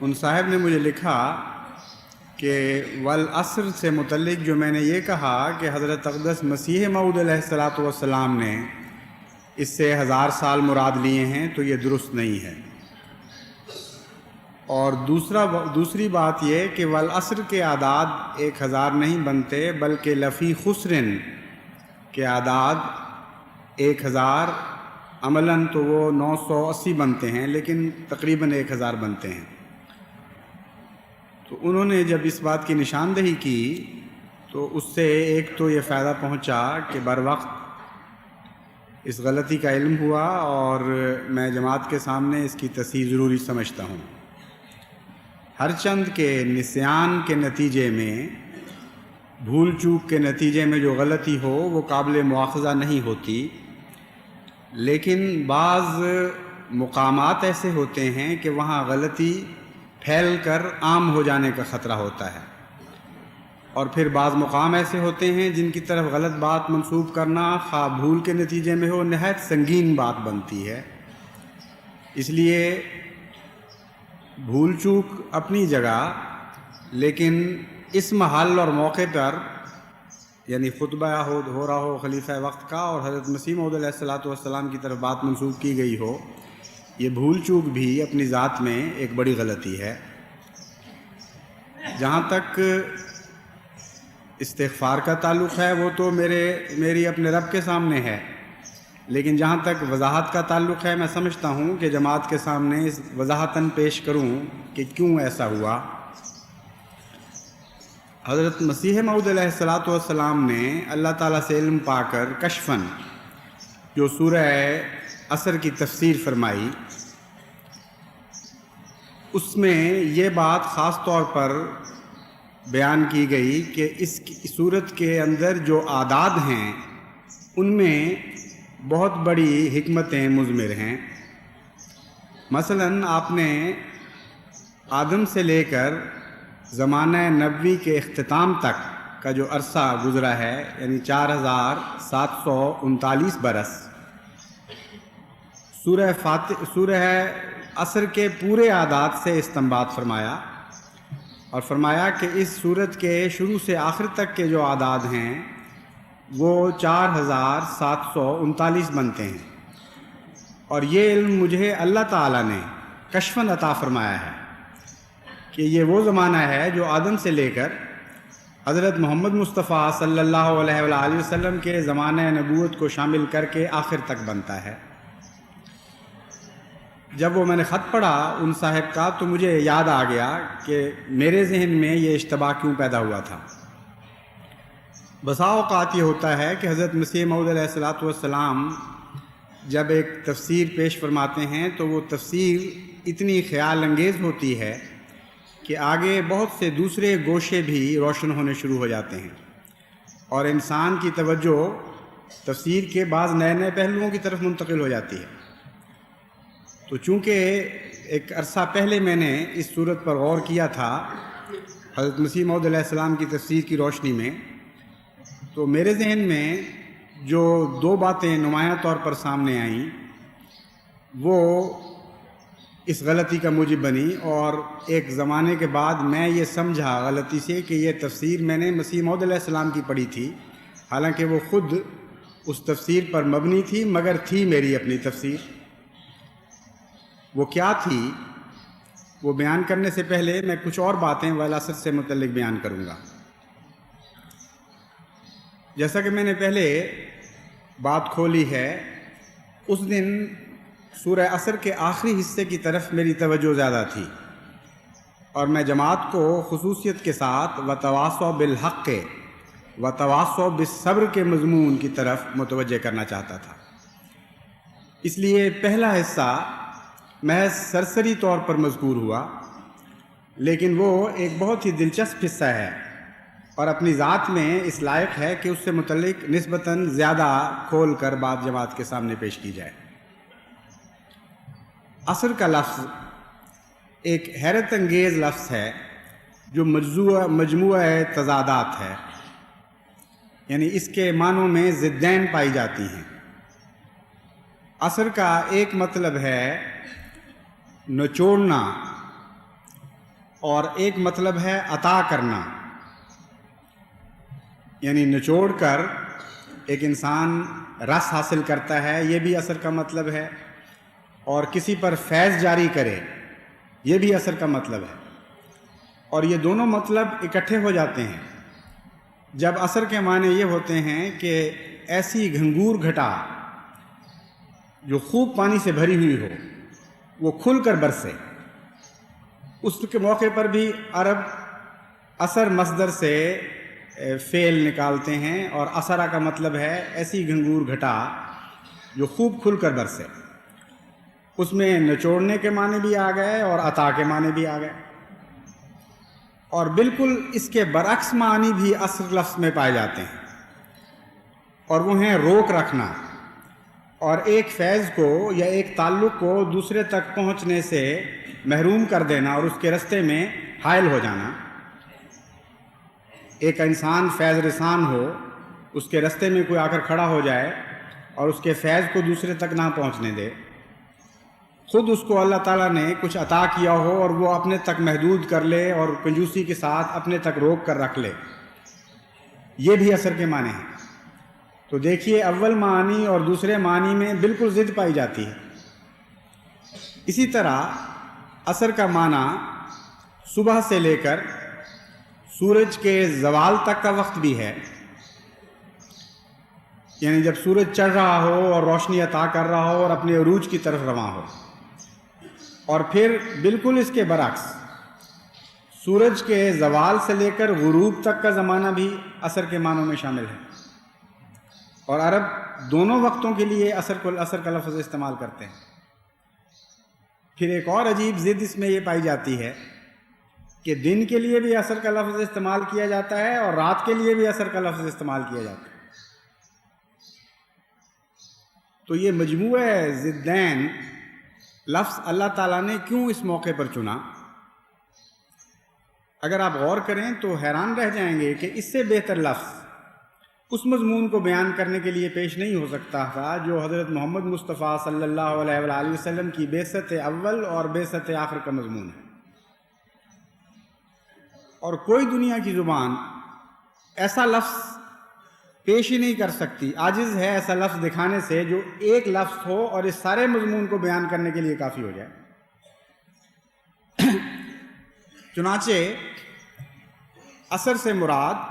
ان صاحب نے مجھے لکھا کہ والعصر سے متعلق جو میں نے یہ کہا کہ حضرت اقدس مسیح موعود علیہ السلام نے اس سے 1000 سال مراد لیے ہیں تو یہ درست نہیں ہے. اور دوسری بات یہ کہ والعصر کے اعداد 1000 نہیں بنتے بلکہ لفی خسرن کے اعداد 1000 عملاً تو وہ 980 بنتے ہیں لیکن تقریباً 1000 بنتے ہیں. تو انہوں نے جب اس بات کی نشاندہی کی تو اس سے ایک تو یہ فائدہ پہنچا کہ بر وقت اس غلطی کا علم ہوا اور میں جماعت کے سامنے اس کی تصحیح ضروری سمجھتا ہوں. ہر چند کے نسیان کے نتیجے میں، بھول چوک کے نتیجے میں جو غلطی ہو وہ قابل مواخذہ نہیں ہوتی، لیکن بعض مقامات ایسے ہوتے ہیں کہ وہاں غلطی پھیل کر عام ہو جانے کا خطرہ ہوتا ہے، اور پھر بعض مقام ایسے ہوتے ہیں جن کی طرف غلط بات منسوب کرنا خواہ بھول کے نتیجے میں ہو نہایت سنگین بات بنتی ہے. اس لیے بھول چوک اپنی جگہ، لیکن اس محل اور موقع پر یعنی خطبہ ہو رہا ہو خلیفہ وقت کا اور حضرت مسیح موعود علیہ السلام کی طرف بات منسوب کی گئی ہو یہ بھول چوک بھی اپنی ذات میں ایک بڑی غلطی ہے۔ جہاں تک استغفار کا تعلق ہے وہ تو میری اپنے رب کے سامنے ہے، لیکن جہاں تک وضاحت کا تعلق ہے میں سمجھتا ہوں کہ جماعت کے سامنے اس وضاحتاً پیش کروں کہ کیوں ایسا ہوا۔ حضرت مسیح موعود علیہ الصلاۃ والسلام نے اللہ تعالیٰ سے علم پا کر کشفاً جو سورہ عصر کی تفسیر فرمائی، اس میں یہ بات خاص طور پر بیان کی گئی کہ اس صورت کے اندر جو اعداد ہیں ان میں بہت بڑی حکمتیں مضمر ہیں۔ مثلاً آپ نے آدم سے لے کر زمانہ نبوی کے اختتام تک کا جو عرصہ گزرا ہے، یعنی 4739 برس، سورہ عصر کے پورے اعداد سے استنباط فرمایا اور فرمایا کہ اس سورت کے شروع سے آخر تک کے جو اعداد ہیں وہ 4739 بنتے ہیں، اور یہ علم مجھے اللہ تعالیٰ نے کشفاً عطا فرمایا ہے کہ یہ وہ زمانہ ہے جو آدم سے لے کر حضرت محمد مصطفیٰ صلی اللہ علیہ وآلہ وسلم کے زمانہ نبوت کو شامل کر کے آخر تک بنتا ہے۔ جب وہ میں نے خط پڑھا ان صاحب کا تو مجھے یاد آ گیا کہ میرے ذہن میں یہ اشتباہ کیوں پیدا ہوا تھا۔ بسا اوقات یہ ہوتا ہے کہ حضرت مسیح موعود علیہ الصلاۃ والسلام جب ایک تفسیر پیش فرماتے ہیں تو وہ تفسیر اتنی خیال انگیز ہوتی ہے کہ آگے بہت سے دوسرے گوشے بھی روشن ہونے شروع ہو جاتے ہیں، اور انسان کی توجہ تفسیر کے بعض نئے نئے پہلوؤں کی طرف منتقل ہو جاتی ہے۔ تو چونکہ ایک عرصہ پہلے میں نے اس صورت پر غور کیا تھا حضرت مسیح موعود علیہ السلام کی تفسیر کی روشنی میں، تو میرے ذہن میں جو دو باتیں نمایاں طور پر سامنے آئیں وہ اس غلطی کا موجب بنی، اور ایک زمانے کے بعد میں یہ سمجھا غلطی سے کہ یہ تفسیر میں نے مسیح موعود علیہ السلام کی پڑھی تھی، حالانکہ وہ خود اس تفسیر پر مبنی تھی مگر تھی میری اپنی تفسیر۔ وہ کیا تھی وہ بیان کرنے سے پہلے میں کچھ اور باتیں والعصر سے متعلق بیان کروں گا۔ جیسا کہ میں نے پہلے بات کھولی ہے، اس دن سورہ عصر کے آخری حصے کی طرف میری توجہ زیادہ تھی، اور میں جماعت کو خصوصیت کے ساتھ وتواصوا بالحق وتواصوا بالصبر کے مضمون کی طرف متوجہ کرنا چاہتا تھا۔ اس لیے پہلا حصہ محض سرسری طور پر مذکور ہوا، لیکن وہ ایک بہت ہی دلچسپ حصہ ہے اور اپنی ذات میں اس لائق ہے کہ اس سے متعلق نسبتاً زیادہ کھول کر بات جماعت کے سامنے پیش کی جائے۔ عصر کا لفظ ایک حیرت انگیز لفظ ہے جو مجموعہ تضادات ہے، یعنی اس کے معنوں میں ضدین پائی جاتی ہیں۔ عصر کا ایک مطلب ہے نچوڑنا اور ایک مطلب ہے عطا کرنا، یعنی نچوڑ کر ایک انسان رس حاصل کرتا ہے، یہ بھی عصر کا مطلب ہے، اور کسی پر فیض جاری کرے یہ بھی عصر کا مطلب ہے، اور یہ دونوں مطلب اکٹھے ہو جاتے ہیں جب عصر کے معنی یہ ہوتے ہیں کہ ایسی گھنگور گھٹا جو خوب پانی سے بھری ہوئی ہو وہ کھل کر برسے۔ اس کے موقع پر بھی عرب عصر مصدر سے فعل نکالتے ہیں، اور عصرہ کا مطلب ہے ایسی گھنگور گھٹا جو خوب کھل کر برسے۔ اس میں نچوڑنے کے معنی بھی آ گئے اور عطا کے معنی بھی آ گئے، اور بالکل اس کے برعکس معنی بھی عصر لفظ میں پائے جاتے ہیں، اور وہ ہیں روک رکھنا، اور ایک فیض کو یا ایک تعلق کو دوسرے تک پہنچنے سے محروم کر دینا اور اس کے رستے میں حائل ہو جانا۔ ایک انسان فیض رسان ہو، اس کے رستے میں کوئی آ کر کھڑا ہو جائے اور اس کے فیض کو دوسرے تک نہ پہنچنے دے، خود اس کو اللہ تعالیٰ نے کچھ عطا کیا ہو اور وہ اپنے تک محدود کر لے اور کنجوسی کے ساتھ اپنے تک روک کر رکھ لے، یہ بھی عصر کے معنی ہیں۔ تو دیکھیے اول معنی اور دوسرے معنی میں بالکل ضد پائی جاتی ہے۔ اسی طرح عصر کا معنی صبح سے لے کر سورج کے زوال تک کا وقت بھی ہے، یعنی جب سورج چڑھ رہا ہو اور روشنی عطا کر رہا ہو اور اپنے عروج کی طرف رواں ہو، اور پھر بالکل اس کے برعکس سورج کے زوال سے لے کر غروب تک کا زمانہ بھی عصر کے معنوں میں شامل ہے، اور عرب دونوں وقتوں کے لیے عصر کا لفظ استعمال کرتے ہیں۔ پھر ایک اور عجیب ضد اس میں یہ پائی جاتی ہے کہ دن کے لیے بھی عصر کا لفظ استعمال کیا جاتا ہے اور رات کے لیے بھی عصر کا لفظ استعمال کیا جاتا ہے۔ تو یہ مجموعہ ضدین لفظ اللہ تعالیٰ نے کیوں اس موقع پر چنا؟ اگر آپ غور کریں تو حیران رہ جائیں گے کہ اس سے بہتر لفظ اس مضمون کو بیان کرنے کے لیے پیش نہیں ہو سکتا تھا جو حضرت محمد مصطفیٰ صلی اللہ علیہ وآلہ وسلم کی بعثت اول اور بعثت آخر کا مضمون ہے، اور کوئی دنیا کی زبان ایسا لفظ پیش ہی نہیں کر سکتی، عاجز ہے ایسا لفظ دکھانے سے جو ایک لفظ ہو اور اس سارے مضمون کو بیان کرنے کے لیے کافی ہو جائے۔ چنانچہ عصر سے مراد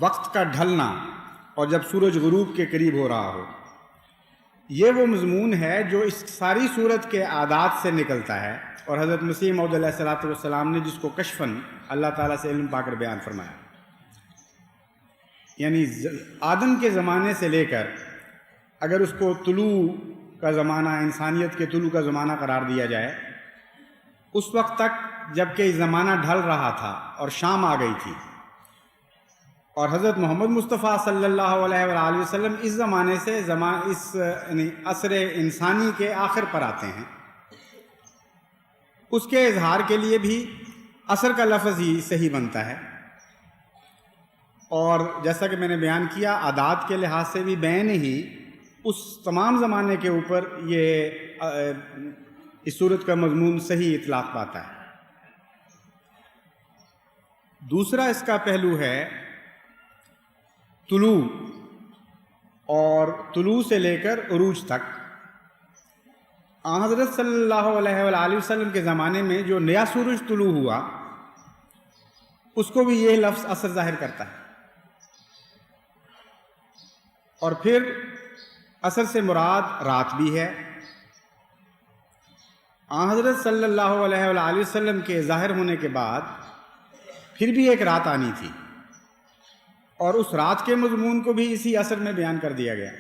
وقت کا ڈھلنا اور جب سورج غروب کے قریب ہو رہا ہو، یہ وہ مضمون ہے جو اس ساری صورت کے عادات سے نکلتا ہے، اور حضرت مسیح موعود علیہ الصلوۃ والسلام نے جس کو کشفاً اللہ تعالیٰ سے علم پا کر بیان فرمایا، یعنی آدم کے زمانے سے لے کر اگر اس کو طلوع کا زمانہ، انسانیت کے طلوع کا زمانہ قرار دیا جائے، اس وقت تک جب کہ زمانہ ڈھل رہا تھا اور شام آ گئی تھی، اور حضرت محمد مصطفیٰ صلی اللہ علیہ وآلہ وسلم اس زمانے سے یعنی عصر انسانی کے آخر پر آتے ہیں، اس کے اظہار کے لیے بھی عصر کا لفظ ہی صحیح بنتا ہے۔ اور جیسا کہ میں نے بیان کیا، عادات کے لحاظ سے بھی بین ہی اس تمام زمانے کے اوپر یہ اس صورت کا مضمون صحیح اطلاق پاتا ہے۔ دوسرا اس کا پہلو ہے طلوع، اور طلوع سے لے کر عروج تک حضرت صلی اللہ علیہ وآلہ وسلم کے زمانے میں جو نیا سورج طلوع ہوا، اس کو بھی یہ لفظ عصر ظاہر کرتا ہے۔ اور پھر عصر سے مراد رات بھی ہے۔ حضرت صلی اللہ علیہ وآلہ وسلم کے ظاہر ہونے کے بعد پھر بھی ایک رات آنی تھی، اور اس رات کے مضمون کو بھی اسی عصر میں بیان کر دیا گیا۔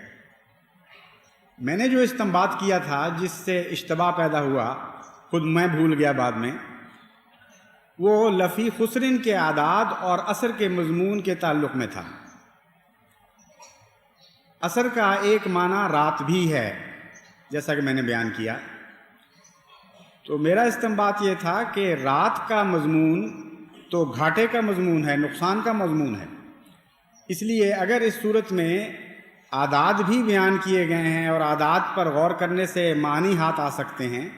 میں نے جو استنباط کیا تھا، جس سے اشتباہ پیدا ہوا، خود میں بھول گیا بعد میں، وہ لفی خسرن کے اعداد اور عصر کے مضمون کے تعلق میں تھا۔ عصر کا ایک معنی رات بھی ہے، جیسا کہ میں نے بیان کیا، تو میرا استنباط یہ تھا کہ رات کا مضمون تو گھاٹے کا مضمون ہے، نقصان کا مضمون ہے، اس لیے اگر اس صورت میں اعداد بھی بیان کیے گئے ہیں اور اعداد پر غور کرنے سے معنی ہاتھ آ سکتے ہیں،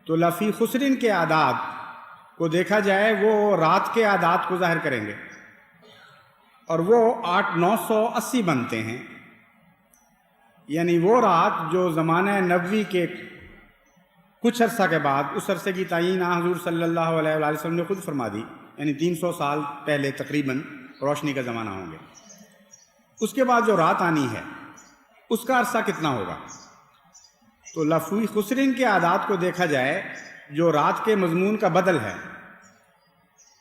تو لفی خسرن کے اعداد کو دیکھا جائے وہ رات کے اعداد کو ظاہر کریں گے، اور وہ 8,980 بنتے ہیں، یعنی وہ رات جو زمانہ نبوی کے کچھ عرصہ کے بعد، اس عرصے کی تعین حضور صلی اللہ علیہ وآلہ وسلم نے خود فرما دی، یعنی 300 سال پہلے تقریباً روشنی کا زمانہ ہوں گے۔ اس کے بعد جو رات آنی ہے، اس کا عرصہ کتنا ہوگا؟ تو لفی خسرن کے اعداد کو دیکھا جائے جو رات کے مضمون کا بدل ہے،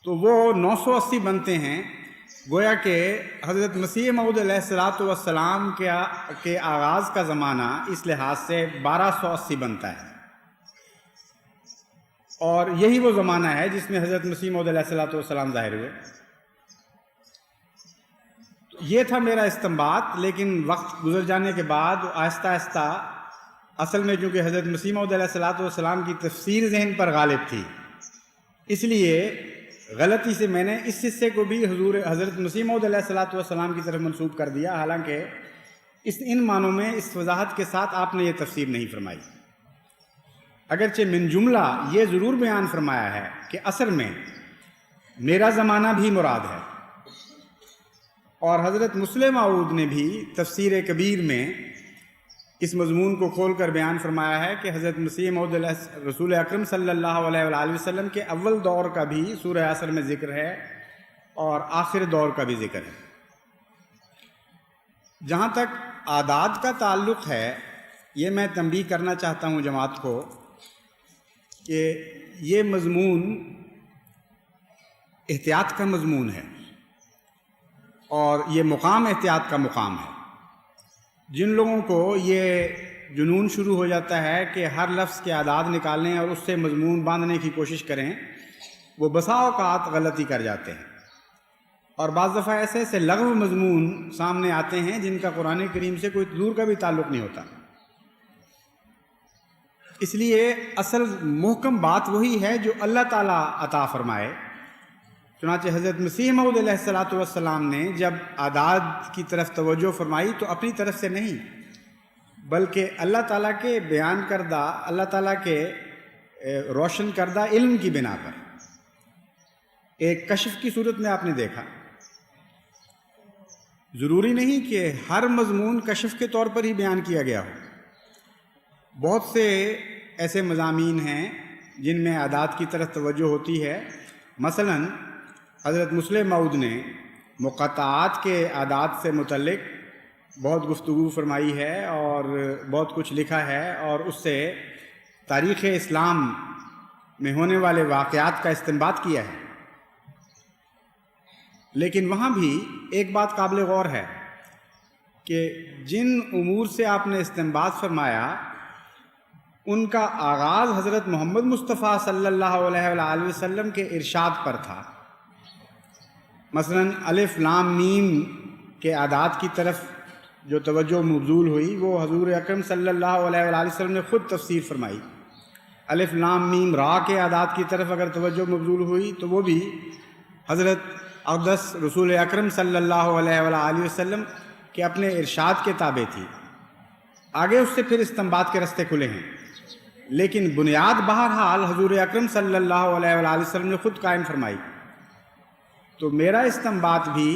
تو وہ 980 بنتے ہیں، گویا کہ حضرت مسیح موعود علیہ الصلوۃ والسلام کے آغاز کا زمانہ اس لحاظ سے 1280 بنتا ہے، اور یہی وہ زمانہ ہے جس میں حضرت مسیح موعود علیہ الصلوۃ والسلام ظاہر ہوئے۔ یہ تھا میرا استنباط، لیکن وقت گزر جانے کے بعد آہستہ آہستہ اصل میں چونکہ حضرت مسیح موعود علیہ الصلوۃ والسلام کی تفسیر ذہن پر غالب تھی، اس لیے غلطی سے میں نے اس حصے کو بھی حضرت مسیح موعود علیہ الصلوۃ والسلام کی طرف منسوب کر دیا، حالانکہ ان معنوں میں اس وضاحت کے ساتھ آپ نے یہ تفسیر نہیں فرمائی۔ اگرچہ من جملہ یہ ضرور بیان فرمایا ہے کہ عصر میں میرا زمانہ بھی مراد ہے، اور حضرت مسلم موعود نے بھی تفسیر کبیر میں اس مضمون کو کھول کر بیان فرمایا ہے کہ حضرت مسیح موعود رسول اکرم صلی اللہ علیہ وآلہ وسلم کے اول دور کا بھی سورہ عصر میں ذکر ہے اور آخر دور کا بھی ذکر ہے۔ جہاں تک اعداد کا تعلق ہے، یہ میں تنبیہ کرنا چاہتا ہوں جماعت کو کہ یہ مضمون احتیاط کا مضمون ہے اور یہ مقام احتیاط کا مقام ہے۔ جن لوگوں کو یہ جنون شروع ہو جاتا ہے کہ ہر لفظ کے اعداد نکالیں اور اس سے مضمون باندھنے کی کوشش کریں، وہ بسا اوقات غلطی کر جاتے ہیں، اور بعض دفعہ ایسے ایسے لغو مضمون سامنے آتے ہیں جن کا قرآن کریم سے کوئی دور کا بھی تعلق نہیں ہوتا۔ اس لیے اصل محکم بات وہی ہے جو اللہ تعالیٰ عطا فرمائے۔ چنانچہ حضرت مسیح موعود علیہ الصلاۃ والسلام نے جب اعداد کی طرف توجہ فرمائی تو اپنی طرف سے نہیں، بلکہ اللہ تعالیٰ کے بیان کردہ، اللہ تعالیٰ کے روشن کردہ علم کی بنا پر، ایک کشف کی صورت میں آپ نے دیکھا۔ ضروری نہیں کہ ہر مضمون کشف کے طور پر ہی بیان کیا گیا ہو۔ بہت سے ایسے مضامین ہیں جن میں اعداد کی طرف توجہ ہوتی ہے۔ مثلاً حضرت مسلم موعود نے مقطعات کے اعداد سے متعلق بہت گفتگو فرمائی ہے اور بہت کچھ لکھا ہے، اور اس سے تاریخ اسلام میں ہونے والے واقعات کا استنباط کیا ہے۔ لیکن وہاں بھی ایک بات قابل غور ہے کہ جن امور سے آپ نے استنباط فرمایا ان کا آغاز حضرت محمد مصطفیٰ صلی اللہ علیہ وآلہ وسلم کے ارشاد پر تھا۔ مثلاً الف لام میم کے اعداد کی طرف جو توجہ مبذول ہوئی وہ حضور اکرم صلی اللہ علیہ وآلہ وسلم نے خود تفسیر فرمائی۔ الف لام میم را کے اعداد کی طرف اگر توجہ مبذول ہوئی تو وہ بھی حضرت اقدس رسول اکرم صلی اللہ علیہ وآلہ وسلم کے اپنے ارشاد کے تابع تھی۔ آگے اس سے پھر استنباط کے رستے کھلے ہیں، لیکن بنیاد بہرحال حضور اکرم صلی اللہ علیہ وآلہ وسلم نے خود قائم فرمائی۔ تو میرا استنباط بھی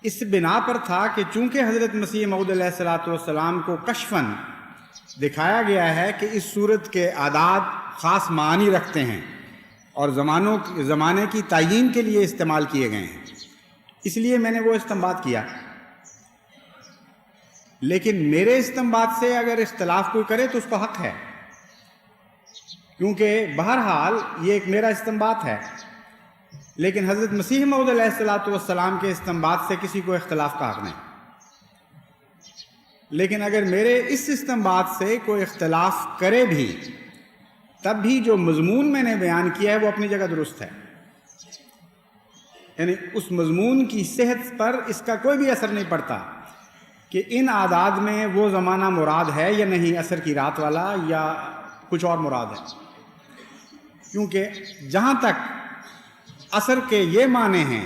اس بنا پر تھا کہ چونکہ حضرت مسیح موعود علیہ الصلاۃ والسلام کو کشفاً دکھایا گیا ہے کہ اس صورت کے اعداد خاص معنی رکھتے ہیں اور زمانے کی تعیین کے لیے استعمال کیے گئے ہیں، اس لیے میں نے وہ استنباط کیا۔ لیکن میرے استنباط سے اگر اختلاف کوئی کرے تو اس کا حق ہے، کیونکہ بہرحال یہ ایک میرا استنباط ہے، لیکن حضرت مسیح موعود علیہ الصلاۃ والسلام کے استنباط سے کسی کو اختلاف کا حق نہیں۔ لیکن اگر میرے اس استنباط سے کوئی اختلاف کرے بھی، تب بھی جو مضمون میں نے بیان کیا ہے وہ اپنی جگہ درست ہے، یعنی اس مضمون کی صحت پر اس کا کوئی بھی اثر نہیں پڑتا کہ ان اعداد میں وہ زمانہ مراد ہے یا نہیں، عصر کی رات والا یا کچھ اور مراد ہے، کیونکہ جہاں تک عصر کے یہ معنی ہیں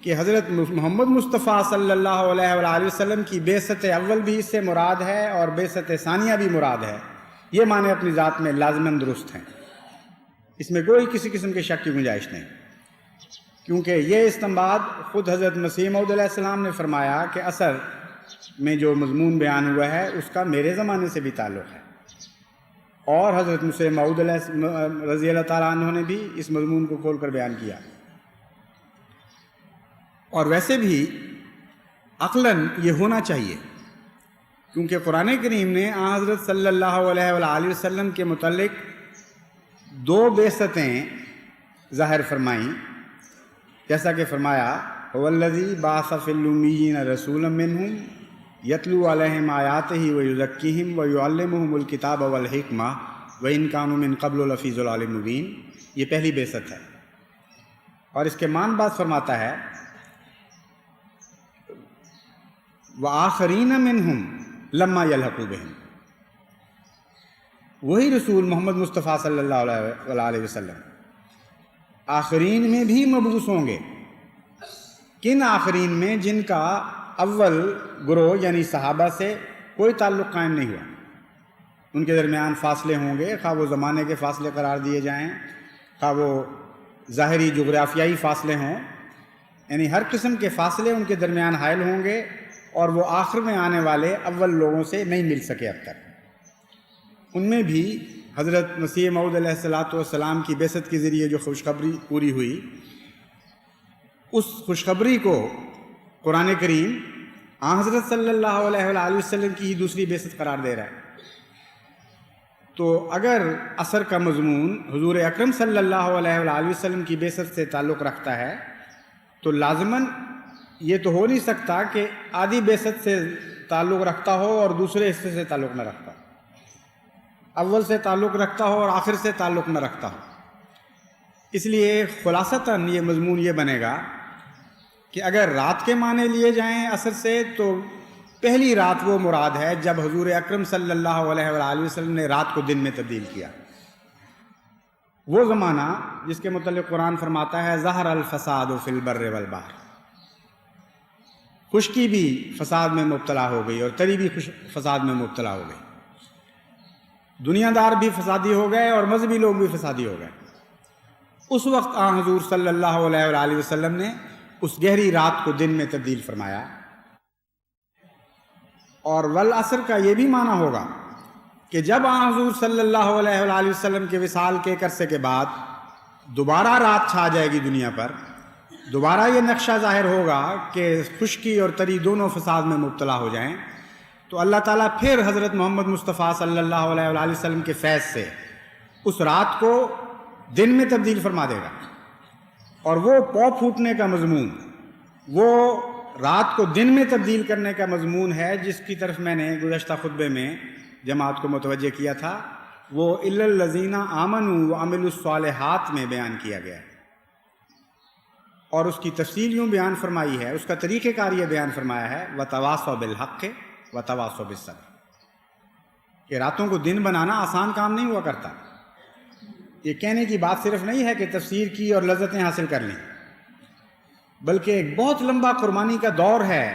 کہ حضرت محمد مصطفیٰ صلی اللہ علیہ وآلہ وسلم کی بعثت اول بھی اس سے مراد ہے اور بعثت ثانیہ بھی مراد ہے، یہ معنی اپنی ذات میں لازماً درست ہیں، اس میں کوئی کسی قسم کے شک کی گنجائش نہیں، کیونکہ یہ استنباط خود حضرت مسیح موعود علیہ السلام نے فرمایا کہ عصر میں جو مضمون بیان ہوا ہے اس کا میرے زمانے سے بھی تعلق ہے، اور حضرت مسیح موعود رضی اللہ تعالیٰ عنہ نے بھی اس مضمون کو کھول کر بیان کیا۔ اور ویسے بھی عقلاً یہ ہونا چاہیے، کیونکہ قرآن کریم نے حضرت صلی اللہ علیہ وآلہ وسلم کے متعلق 2 بعثتیں ظاہر فرمائیں، جیسا کہ فرمایا هو الذی بعث فی الامیین رسولا منہم یتلو علیہم آیاتہ ویزکیہم ویعلمہم الکتاب والحکمہ وإن کانوا من قبل لفی ضلال مبین، یہ پہلی بعثت ہے۔ اور اس کے مان بعد فرماتا ہے وآخرین منہم لما یلحقوا بہم، وہی رسول محمد مصطفیٰ صلی اللہ علیہ وسلم آخرین میں بھی مبعوث ہوں گے۔ کن آخرین میں؟ جن کا اول گروہ یعنی صحابہ سے کوئی تعلق قائم نہیں ہوا، ان کے درمیان فاصلے ہوں گے، خواہ وہ زمانے کے فاصلے قرار دیے جائیں، خواہ وہ ظاہری جغرافیائی فاصلے ہوں، یعنی ہر قسم کے فاصلے ان کے درمیان حائل ہوں گے، اور وہ آخر میں آنے والے اول لوگوں سے نہیں مل سکے اب تک۔ ان میں بھی حضرت مسیح موعود علیہ الصلوۃ والسلام کی بعثت کے ذریعے جو خوشخبری پوری ہوئی، اس خوشخبری کو قرآن کریم حضرت صلی اللہ علیہ وآلہ وسلم کی ہی دوسری بعثت قرار دے رہا ہے۔ تو اگر عصر کا مضمون حضور اکرم صلی اللہ علیہ وآلہ وسلم کی بعثت سے تعلق رکھتا ہے تو لازماً یہ تو ہو نہیں سکتا کہ آدھی بعثت سے تعلق رکھتا ہو اور دوسرے حصے سے تعلق نہ رکھتا ہو، اول سے تعلق رکھتا ہو اور آخر سے تعلق نہ رکھتا ہو۔ اس لیے خلاصتاً یہ مضمون یہ بنے گا کہ اگر رات کے معنی لیے جائیں عصر سے، تو پہلی رات وہ مراد ہے جب حضور اکرم صلی اللہ علیہ وآلہ وسلم نے رات کو دن میں تبدیل کیا۔ وہ زمانہ جس کے متعلق قرآن فرماتا ہے ظہر الفساد فی البر والبحر، خشکی بھی فساد میں مبتلا ہو گئی اور تری بھی فساد میں مبتلا ہو گئی، دنیا دار بھی فسادی ہو گئے اور مذہبی لوگ بھی فسادی ہو گئے۔ اس وقت حضور صلی اللہ علیہ وآلہ وسلم نے اس گہری رات کو دن میں تبدیل فرمایا۔ اور والعصر کا یہ بھی معنی ہوگا کہ جب حضور صلی اللہ علیہ وآلہ وسلم کے وصال کے ایک عرصے کے بعد دوبارہ رات چھا جائے گی دنیا پر، دوبارہ یہ نقشہ ظاہر ہوگا کہ خشکی اور تری دونوں فساد میں مبتلا ہو جائیں، تو اللہ تعالیٰ پھر حضرت محمد مصطفیٰ صلی اللہ علیہ وآلہ وسلم کے فیض سے اس رات کو دن میں تبدیل فرما دے گا۔ اور وہ پو پھوٹنے کا مضمون، وہ رات کو دن میں تبدیل کرنے کا مضمون ہے جس کی طرف میں نے گزشتہ خطبے میں جماعت کو متوجہ کیا تھا، وہ الا الذین آمنوا وعملوا الصالحات میں بیان کیا گیا ہے۔ اور اس کی تفصیل یوں بیان فرمائی ہے، اس کا طریقہ کار یہ بیان فرمایا ہے وتواصوا بالحق وتواصوا بالصبر، کہ راتوں کو دن بنانا آسان کام نہیں ہوا کرتا۔ یہ کہنے کی بات صرف نہیں ہے کہ تفسیر کی اور لذتیں حاصل کر لیں، بلکہ ایک بہت لمبا قربانی کا دور ہے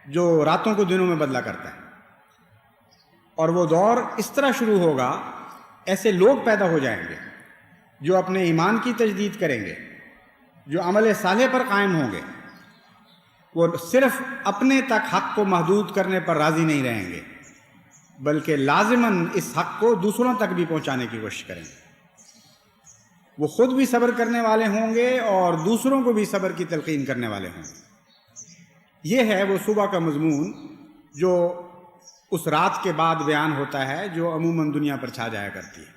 جو راتوں کو دنوں میں بدلا کرتا ہے۔ اور وہ دور اس طرح شروع ہوگا، ایسے لوگ پیدا ہو جائیں گے جو اپنے ایمان کی تجدید کریں گے، جو عمل صالح پر قائم ہوں گے، وہ صرف اپنے تک حق کو محدود کرنے پر راضی نہیں رہیں گے، بلکہ لازماً اس حق کو دوسروں تک بھی پہنچانے کی کوشش کریں گے۔ وہ خود بھی صبر کرنے والے ہوں گے اور دوسروں کو بھی صبر کی تلقین کرنے والے ہوں گے۔ یہ ہے وہ صبح کا مضمون جو اس رات کے بعد بیان ہوتا ہے، جو عموماً دنیا پر چھا جایا کرتی ہے۔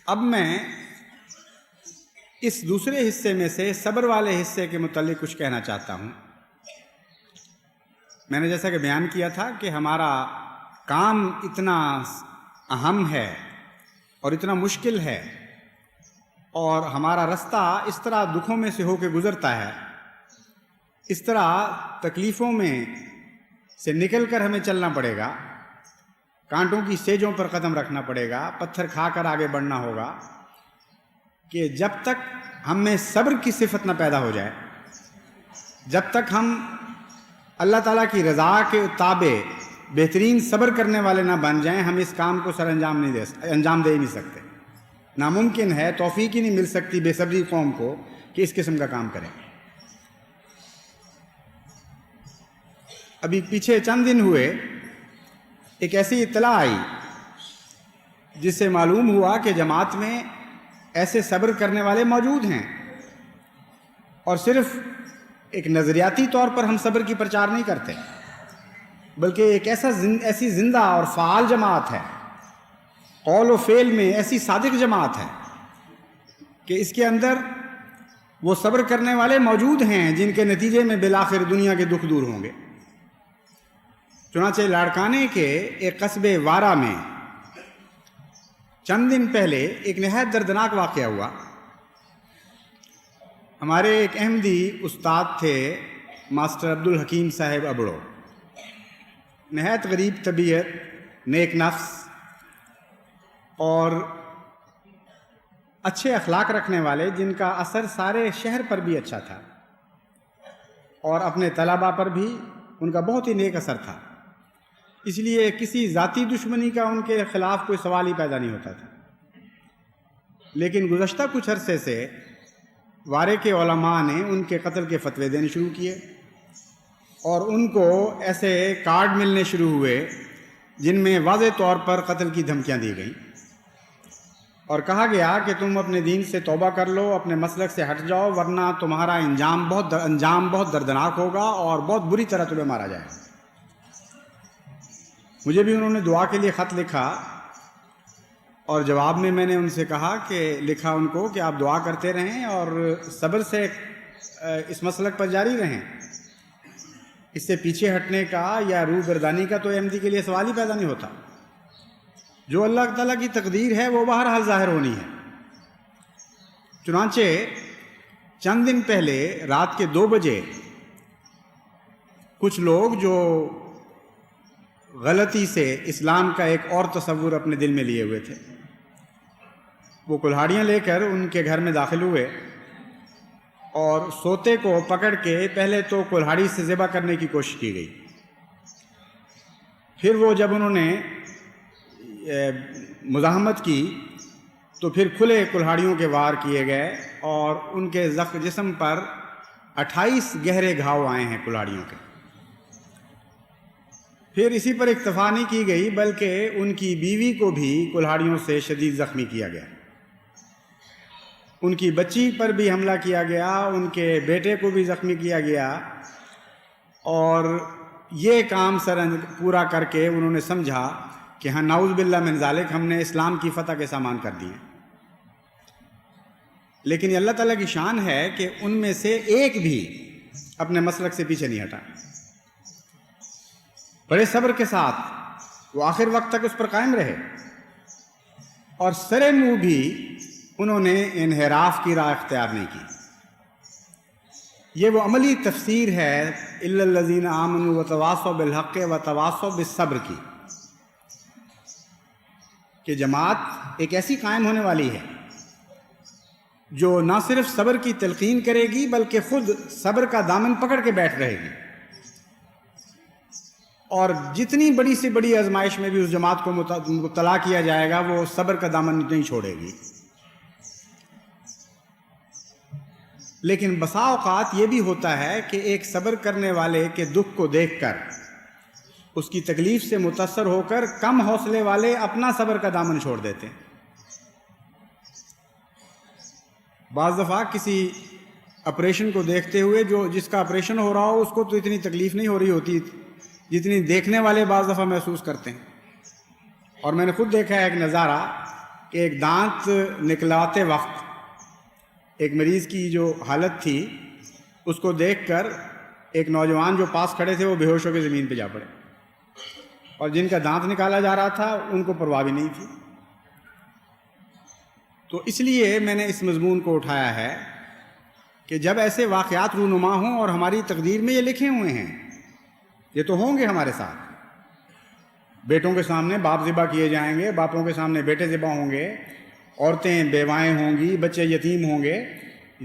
اب میں اس دوسرے حصے میں سے صبر والے حصے کے متعلق کچھ کہنا چاہتا ہوں۔ میں نے جیسا کہ بیان کیا تھا کہ ہمارا کام اتنا اہم ہے اور اتنا مشکل ہے، اور ہمارا رستہ اس طرح دکھوں میں سے ہو کے گزرتا ہے، اس طرح تکلیفوں میں سے نکل کر ہمیں چلنا پڑے گا، کانٹوں کی سیجوں پر قدم رکھنا پڑے گا، پتھر کھا کر آگے بڑھنا ہوگا، کہ جب تک ہم میں صبر کی صفت نہ پیدا ہو جائے، جب تک ہم اللہ تعالیٰ کی رضا کے تابع بہترین صبر کرنے والے نہ بن جائیں، ہم اس کام کو انجام دے ہی نہیں سکتے۔ ناممکن ہے، توفیق ہی نہیں مل سکتی بے صبری قوم کو کہ اس قسم کا کام کریں۔ ابھی پیچھے چند دن ہوئے ایک ایسی اطلاع آئی جس سے معلوم ہوا کہ جماعت میں ایسے صبر کرنے والے موجود ہیں، اور صرف ایک نظریاتی طور پر ہم صبر کی پرچار نہیں کرتے، بلکہ ایک ایسی زندہ اور فعال جماعت ہے، قول و فعل میں ایسی صادق جماعت ہے کہ اس کے اندر وہ صبر کرنے والے موجود ہیں جن کے نتیجے میں بالآخر دنیا کے دکھ دور ہوں گے۔ چنانچہ لاڑکانے کے ایک قصبے وارا میں چند دن پہلے ایک نہایت دردناک واقعہ ہوا۔ ہمارے ایک احمدی استاد تھے ماسٹر عبدالحکیم صاحب ابڑو، نہایت غریب طبیعت، نیک نفس اور اچھے اخلاق رکھنے والے، جن کا اثر سارے شہر پر بھی اچھا تھا اور اپنے طلباء پر بھی ان کا بہت ہی نیک اثر تھا۔ اس لیے کسی ذاتی دشمنی کا ان کے خلاف کوئی سوال ہی پیدا نہیں ہوتا تھا۔ لیکن گزشتہ کچھ عرصے سے وارے کے علماء نے ان کے قتل کے فتوے دینے شروع کیے، اور ان کو ایسے کارڈ ملنے شروع ہوئے جن میں واضح طور پر قتل کی دھمکیاں دی گئیں اور کہا گیا کہ تم اپنے دین سے توبہ کر لو، اپنے مسلک سے ہٹ جاؤ، ورنہ تمہارا انجام بہت دردناک ہوگا اور بہت بری طرح تمہیں مارا جائے گا۔ مجھے بھی انہوں نے دعا کے لیے خط لکھا اور جواب میں نے ان سے کہا کہ لکھا ان کو کہ آپ دعا کرتے رہیں اور صبر سے اس مسلک پر جاری رہیں، اس سے پیچھے ہٹنے کا یا روح گردانی کا تو احمدی کے لیے سوال ہی پیدا نہیں ہوتا۔ جو اللہ تعالیٰ کی تقدیر ہے وہ بہرحال ظاہر ہونی ہے۔ چنانچہ چند دن پہلے رات کے 2 بجے کچھ لوگ جو غلطی سے اسلام کا ایک اور تصور اپنے دل میں لیے ہوئے تھے، وہ کلہاڑیاں لے کر ان کے گھر میں داخل ہوئے اور سوتے کو پکڑ کے پہلے تو کلہاڑی سے ذبح کرنے کی کوشش کی گئی، پھر وہ جب انہوں نے مزاحمت کی تو پھر کھلے کلہاڑیوں کے وار کیے گئے اور ان کے جسم پر 28 گہرے گھاؤ آئے ہیں کلہاڑیوں کے۔ پھر اسی پر اکتفا نہیں کی گئی بلکہ ان کی بیوی کو بھی کلہاڑیوں سے شدید زخمی کیا گیا، ان کی بچی پر بھی حملہ کیا گیا، ان کے بیٹے کو بھی زخمی کیا گیا، اور یہ کام پورا کر کے انہوں نے سمجھا کہ ہاں نعوذ باللہ من ذالک، ہم نے اسلام کی فتح کے سامان کر دیے۔ لیکن اللہ تعالیٰ کی شان ہے کہ ان میں سے ایک بھی اپنے مسلک سے پیچھے نہیں ہٹا، بڑے صبر کے ساتھ وہ آخر وقت تک اس پر قائم رہے اور سرے منہ بھی انہوں نے انحراف کی راہ اختیار نہیں کی۔ یہ وہ عملی تفسیر ہے الا الذین آمنوا وتواصوا بالحق وتواصوا بالصبر کی، کہ جماعت ایک ایسی قائم ہونے والی ہے جو نہ صرف صبر کی تلقین کرے گی بلکہ خود صبر کا دامن پکڑ کے بیٹھ رہے گی، اور جتنی بڑی سے بڑی آزمائش میں بھی اس جماعت کو مبتلا کیا جائے گا وہ صبر کا دامن نہیں چھوڑے گی۔ لیکن بسا اوقات یہ بھی ہوتا ہے کہ ایک صبر کرنے والے کے دکھ کو دیکھ کر، اس کی تکلیف سے متاثر ہو کر کم حوصلے والے اپنا صبر کا دامن چھوڑ دیتے ہیں۔ بعض دفعہ کسی آپریشن کو دیکھتے ہوئے جس کا آپریشن ہو رہا ہو اس کو تو اتنی تکلیف نہیں ہو رہی ہوتی جتنی دیکھنے والے بعض دفعہ محسوس کرتے ہیں۔ اور میں نے خود دیکھا ہے ایک نظارہ کہ ایک دانت نکلاتے وقت ایک مریض کی جو حالت تھی اس کو دیکھ کر ایک نوجوان جو پاس کھڑے تھے وہ بے ہوش ہو کے زمین پہ جا پڑے، اور جن کا دانت نکالا جا رہا تھا ان کو پرواہ بھی نہیں تھی۔ تو اس لیے میں نے اس مضمون کو اٹھایا ہے کہ جب ایسے واقعات رونما ہوں اور ہماری تقدیر میں یہ لکھے ہوئے ہیں، یہ تو ہوں گے ہمارے ساتھ، بیٹوں کے سامنے باپ ذبح کیے جائیں گے، باپوں کے سامنے بیٹے ذبح ہوں گے، عورتیں بیوائیں ہوں گی، بچے یتیم ہوں گے۔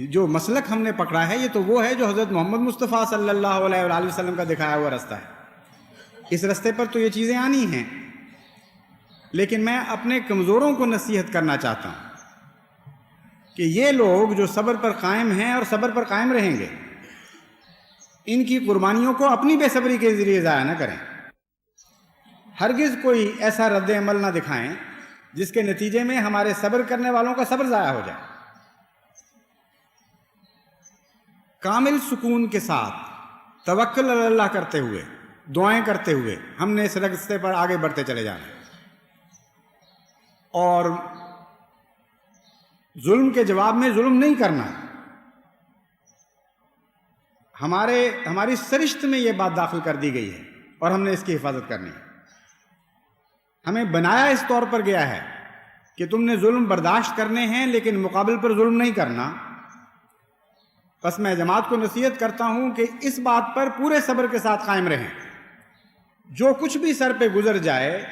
جو مسلک ہم نے پکڑا ہے یہ تو وہ ہے جو حضرت محمد مصطفیٰ صلی اللہ علیہ وآلہ وسلم کا دکھایا ہوا رستہ ہے۔ اس رستے پر تو یہ چیزیں آنی ہیں، لیکن میں اپنے کمزوروں کو نصیحت کرنا چاہتا ہوں کہ یہ لوگ جو صبر پر قائم ہیں اور صبر پر قائم رہیں گے، ان کی قربانیوں کو اپنی بے صبری کے ذریعے ضائع نہ کریں، ہرگز کوئی ایسا رد عمل نہ دکھائیں جس کے نتیجے میں ہمارے صبر کرنے والوں کا صبر ضائع ہو جائے۔ کامل سکون کے ساتھ توکل علی اللہ کرتے ہوئے، دعائیں کرتے ہوئے ہم نے اس راستے پر آگے بڑھتے چلے جانا ہے، اور ظلم کے جواب میں ظلم نہیں کرنا۔ ہماری سرشت میں یہ بات داخل کر دی گئی ہے اور ہم نے اس کی حفاظت کرنی ہے۔ ہمیں بنایا اس طور پر گیا ہے کہ تم نے ظلم برداشت کرنے ہیں لیکن مقابل پر ظلم نہیں کرنا۔ بس میں جماعت کو نصیحت کرتا ہوں کہ اس بات پر پورے صبر کے ساتھ قائم رہیں، جو کچھ بھی سر پہ گزر جائے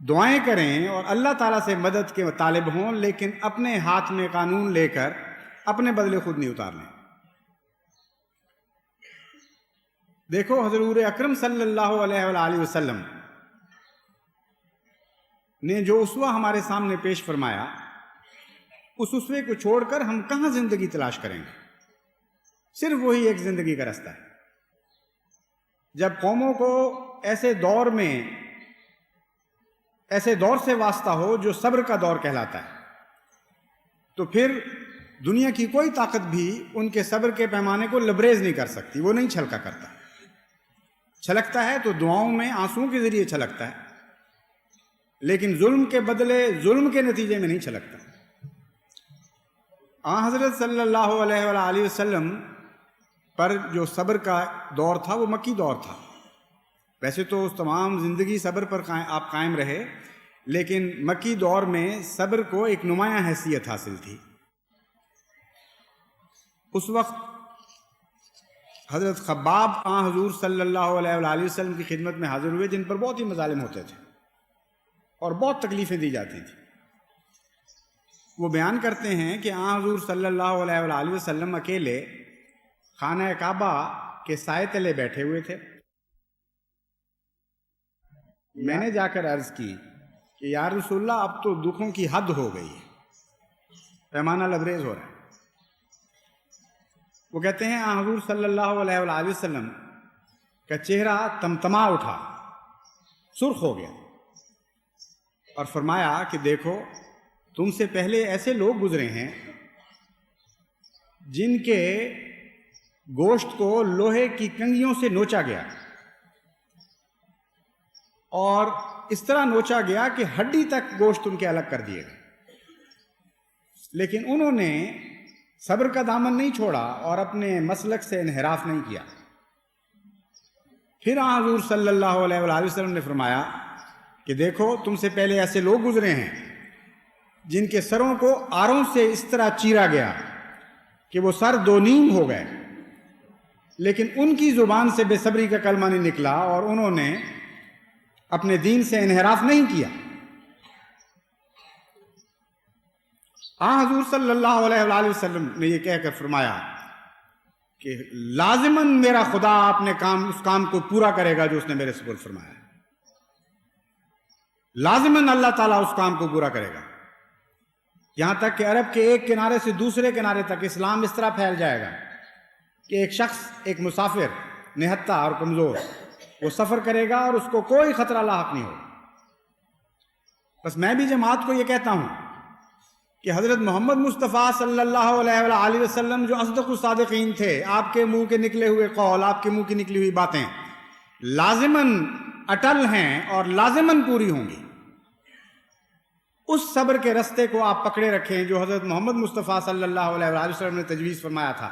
دعائیں کریں اور اللہ تعالیٰ سے مدد کے طالب ہوں، لیکن اپنے ہاتھ میں قانون لے کر اپنے بدلے خود نہیں اتار لیں۔ دیکھو حضور اکرم صلی اللہ علیہ وآلہ وسلم نے جو اسوہ ہمارے سامنے پیش فرمایا، اس اسوے کو چھوڑ کر ہم کہاں زندگی تلاش کریں گے؟ صرف وہی ایک زندگی کا رستہ ہے۔ جب قوموں کو ایسے دور سے واسطہ ہو جو صبر کا دور کہلاتا ہے، تو پھر دنیا کی کوئی طاقت بھی ان کے صبر کے پیمانے کو لبریز نہیں کر سکتی، وہ نہیں چھلکا کرتا۔ چھلکتا ہے تو دعاؤں میں، آنسوؤں کے ذریعے چھلکتا ہے، لیکن ظلم کے بدلے ظلم کے نتیجے میں نہیں چھلکتا۔ حضرت صلی اللہ علیہ وآلہ وسلم پر جو صبر کا دور تھا وہ مکی دور تھا۔ ویسے تو اس تمام زندگی صبر پر آپ قائم رہے، لیکن مکی دور میں صبر کو ایک نمایاں حیثیت حاصل تھی۔ اس وقت حضرت خباب حضور صلی اللہ علیہ وآلہ وسلم کی خدمت میں حاضر ہوئے، جن پر بہت ہی مظالم ہوتے تھے اور بہت تکلیفیں دی جاتی تھیں۔ وہ بیان کرتے ہیں کہ حضور صلی اللہ علیہ وآلہ وسلم اکیلے خانہ کعبہ کے سائے تلے بیٹھے ہوئے تھے۔ میں نے جا کر عرض کی کہ یا رسول اللہ، اب تو دکھوں کی حد ہو گئی ہے، پیمانہ لبریز ہو رہا ہے۔ وہ کہتے ہیں حضور صلی اللہ علیہ وآلہ وسلم کا چہرہ تمتما اٹھا، سرخ ہو گیا، اور فرمایا کہ دیکھو، تم سے پہلے ایسے لوگ گزرے ہیں جن کے گوشت کو لوہے کی کنگھیوں سے نوچا گیا، اور اس طرح نوچا گیا کہ ہڈی تک گوشت ان کے الگ کر دیے گئے، لیکن انہوں نے صبر کا دامن نہیں چھوڑا اور اپنے مسلک سے انحراف نہیں کیا۔ پھر حضور صلی اللہ علیہ وآلہ وسلم نے فرمایا کہ دیکھو، تم سے پہلے ایسے لوگ گزرے ہیں جن کے سروں کو آروں سے اس طرح چیرا گیا کہ وہ سر دو نیم ہو گئے، لیکن ان کی زبان سے بے صبری کا کلمہ نہیں نکلا اور انہوں نے اپنے دین سے انحراف نہیں کیا۔ حضور صلی اللہ علیہ وآلہ وسلم نے یہ کہہ کر فرمایا کہ لازماً میرا خدا اپنے اس کام کو پورا کرے گا جو اس نے میرے سپرد فرمایا ہے، لازماً اللہ تعالیٰ اس کام کو پورا کرے گا۔ یہاں تک کہ عرب کے ایک کنارے سے دوسرے کنارے تک اسلام اس طرح پھیل جائے گا کہ ایک شخص، ایک مسافر نہتہ اور کمزور، وہ سفر کرے گا اور اس کو کوئی خطرہ لاحق نہیں ہوگا۔ بس میں بھی جماعت کو یہ کہتا ہوں کہ حضرت محمد مصطفیٰ صلی اللہ علیہ وآلہ وسلم جو اصدق الصادقین تھے، آپ کے منہ کے نکلے ہوئے قول، آپ کے منہ کی نکلی ہوئی باتیں لازماً اٹل ہیں اور لازماً پوری ہوں گی۔ اس صبر کے رستے کو آپ پکڑے رکھیں جو حضرت محمد مصطفیٰ صلی اللہ علیہ وآلہ وسلم نے تجویز فرمایا تھا،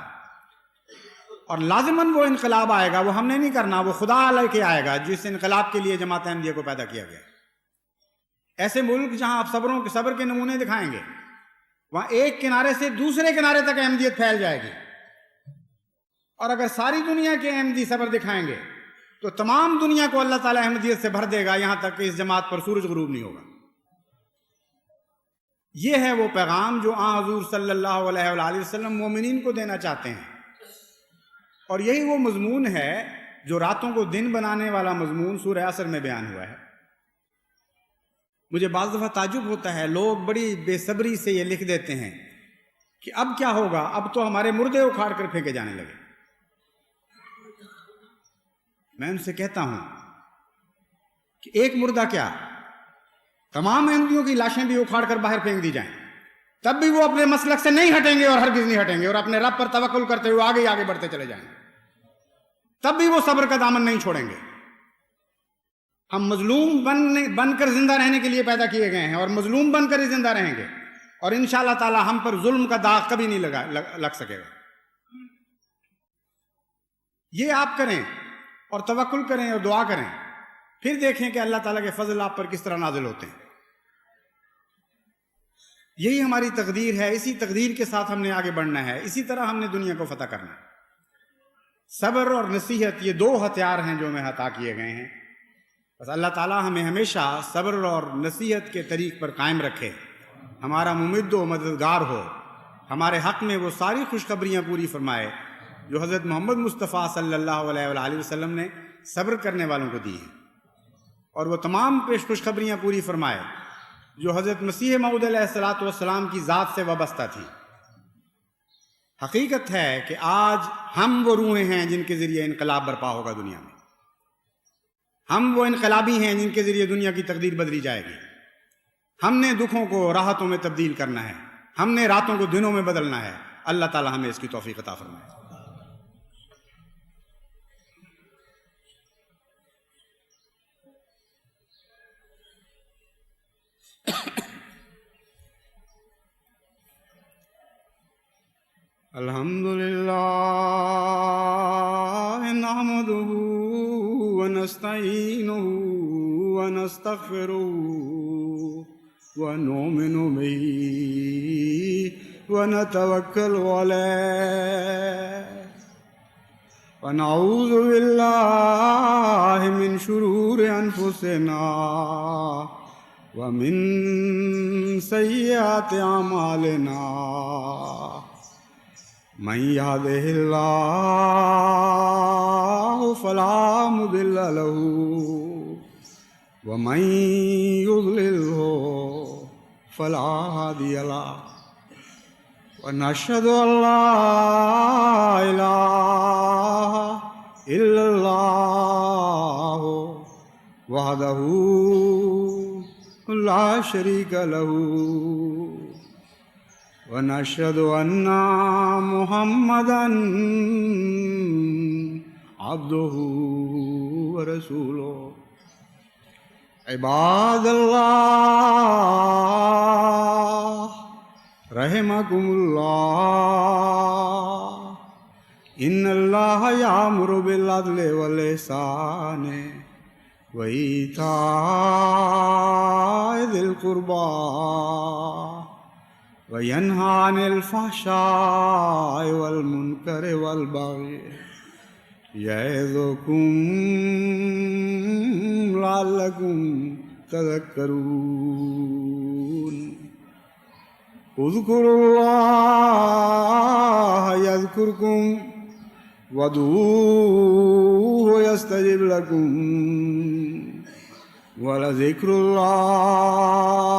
اور لازماً وہ انقلاب آئے گا، وہ ہم نے نہیں کرنا، وہ خدا لے کے آئے گا جس انقلاب کے لیے جماعت احمدیہ کو پیدا کیا گیا۔ ایسے ملک جہاں آپ صبر کے نمونے دکھائیں گے، وہاں ایک کنارے سے دوسرے کنارے تک احمدیت پھیل جائے گی، اور اگر ساری دنیا کے احمدی صبر دکھائیں گے تو تمام دنیا کو اللہ تعالیٰ احمدیت سے بھر دے گا، یہاں تک کہ اس جماعت پر سورج غروب نہیں ہوگا۔ یہ ہے وہ پیغام جو حضور صلی اللہ علیہ وآلہ وسلم مومنین کو دینا چاہتے ہیں، اور یہی وہ مضمون ہے جو راتوں کو دن بنانے والا مضمون سورہ عصر میں بیان ہوا ہے۔ مجھے بعض دفعہ تعجب ہوتا ہے، لوگ بڑی بے صبری سے یہ لکھ دیتے ہیں کہ اب کیا ہوگا، اب تو ہمارے مردے اکھاڑ کر پھینکے جانے لگے۔ میں ان سے کہتا ہوں کہ ایک مردہ کیا، تمام احمدیوں کی لاشیں بھی اکھاڑ کر باہر پھینک دی جائیں، تب بھی وہ اپنے مسلک سے نہیں ہٹیں گے اور ہرگز نہیں ہٹیں گے، اور اپنے رب پر توکل کرتے ہوئے آگے آگے بڑھتے چلے جائیں گے، تب بھی وہ صبر کا دامن نہیں چھوڑیں گے۔ ہم مظلوم بن کر زندہ رہنے کے لیے پیدا کیے گئے ہیں، اور مظلوم بن کر ہی زندہ رہیں گے، اور انشاءاللہ تعالی ہم پر ظلم کا داغ کبھی نہیں لگ سکے گا۔ یہ آپ کریں اور توکل کریں اور دعا کریں، پھر دیکھیں کہ اللہ تعالیٰ کے فضل آپ پر کس طرح نازل ہوتے ہیں۔ یہی ہماری تقدیر ہے، اسی تقدیر کے ساتھ ہم نے آگے بڑھنا ہے، اسی طرح ہم نے دنیا کو فتح کرنا ہے۔ صبر اور نصیحت، یہ دو ہتھیار ہیں جو ہمیں عطا کیے گئے ہیں۔ بس اللہ تعالیٰ ہمیں ہمیشہ صبر اور نصیحت کے طریق پر قائم رکھے، ہمارا ممد و مددگار ہو، ہمارے حق میں وہ ساری خوشخبریاں پوری فرمائے جو حضرت محمد مصطفیٰ صلی اللہ علیہ وآلہ وسلم نے صبر کرنے والوں کو دی ہیں، اور وہ تمام خوشخبریاں پوری فرمائے جو حضرت مسیح موعود علیہ السلام کی ذات سے وابستہ تھی۔ حقیقت ہے کہ آج ہم وہ روحیں ہیں جن کے ذریعے انقلاب برپا ہوگا دنیا میں۔ ہم وہ انقلابی ہیں جن کے ذریعے دنیا کی تقدیر بدلی جائے گی. ہم نے دکھوں کو راحتوں میں تبدیل کرنا ہے، ہم نے راتوں کو دنوں میں بدلنا ہے. اللہ تعالی ہمیں اس کی توفیق عطا فرمائے. الحمد للہ نحمده ونستعینه ونستغفره ونؤمن به ونتوکل علیہ ونعوذ باللہ من شرور انفسنا ومن سیئات اعمالنا من يهده الله فلا مضل له ومن يضلله فلا هادي له ونشهد أن لا إله إلا الله وحده لا شريك له ونشهد أن محمدًا عبده ورسوله. عباد الله رحمكم الله إن الله يأمر بالعدل والإحسان وإيتاء ذي القربى وینہا عن الفحشاء والمنکر والبغی یعظکم لعلکم تذکرون. اذکروا اللہ یذکرکم وادعوہ یستجب لکم ولذکر اللہ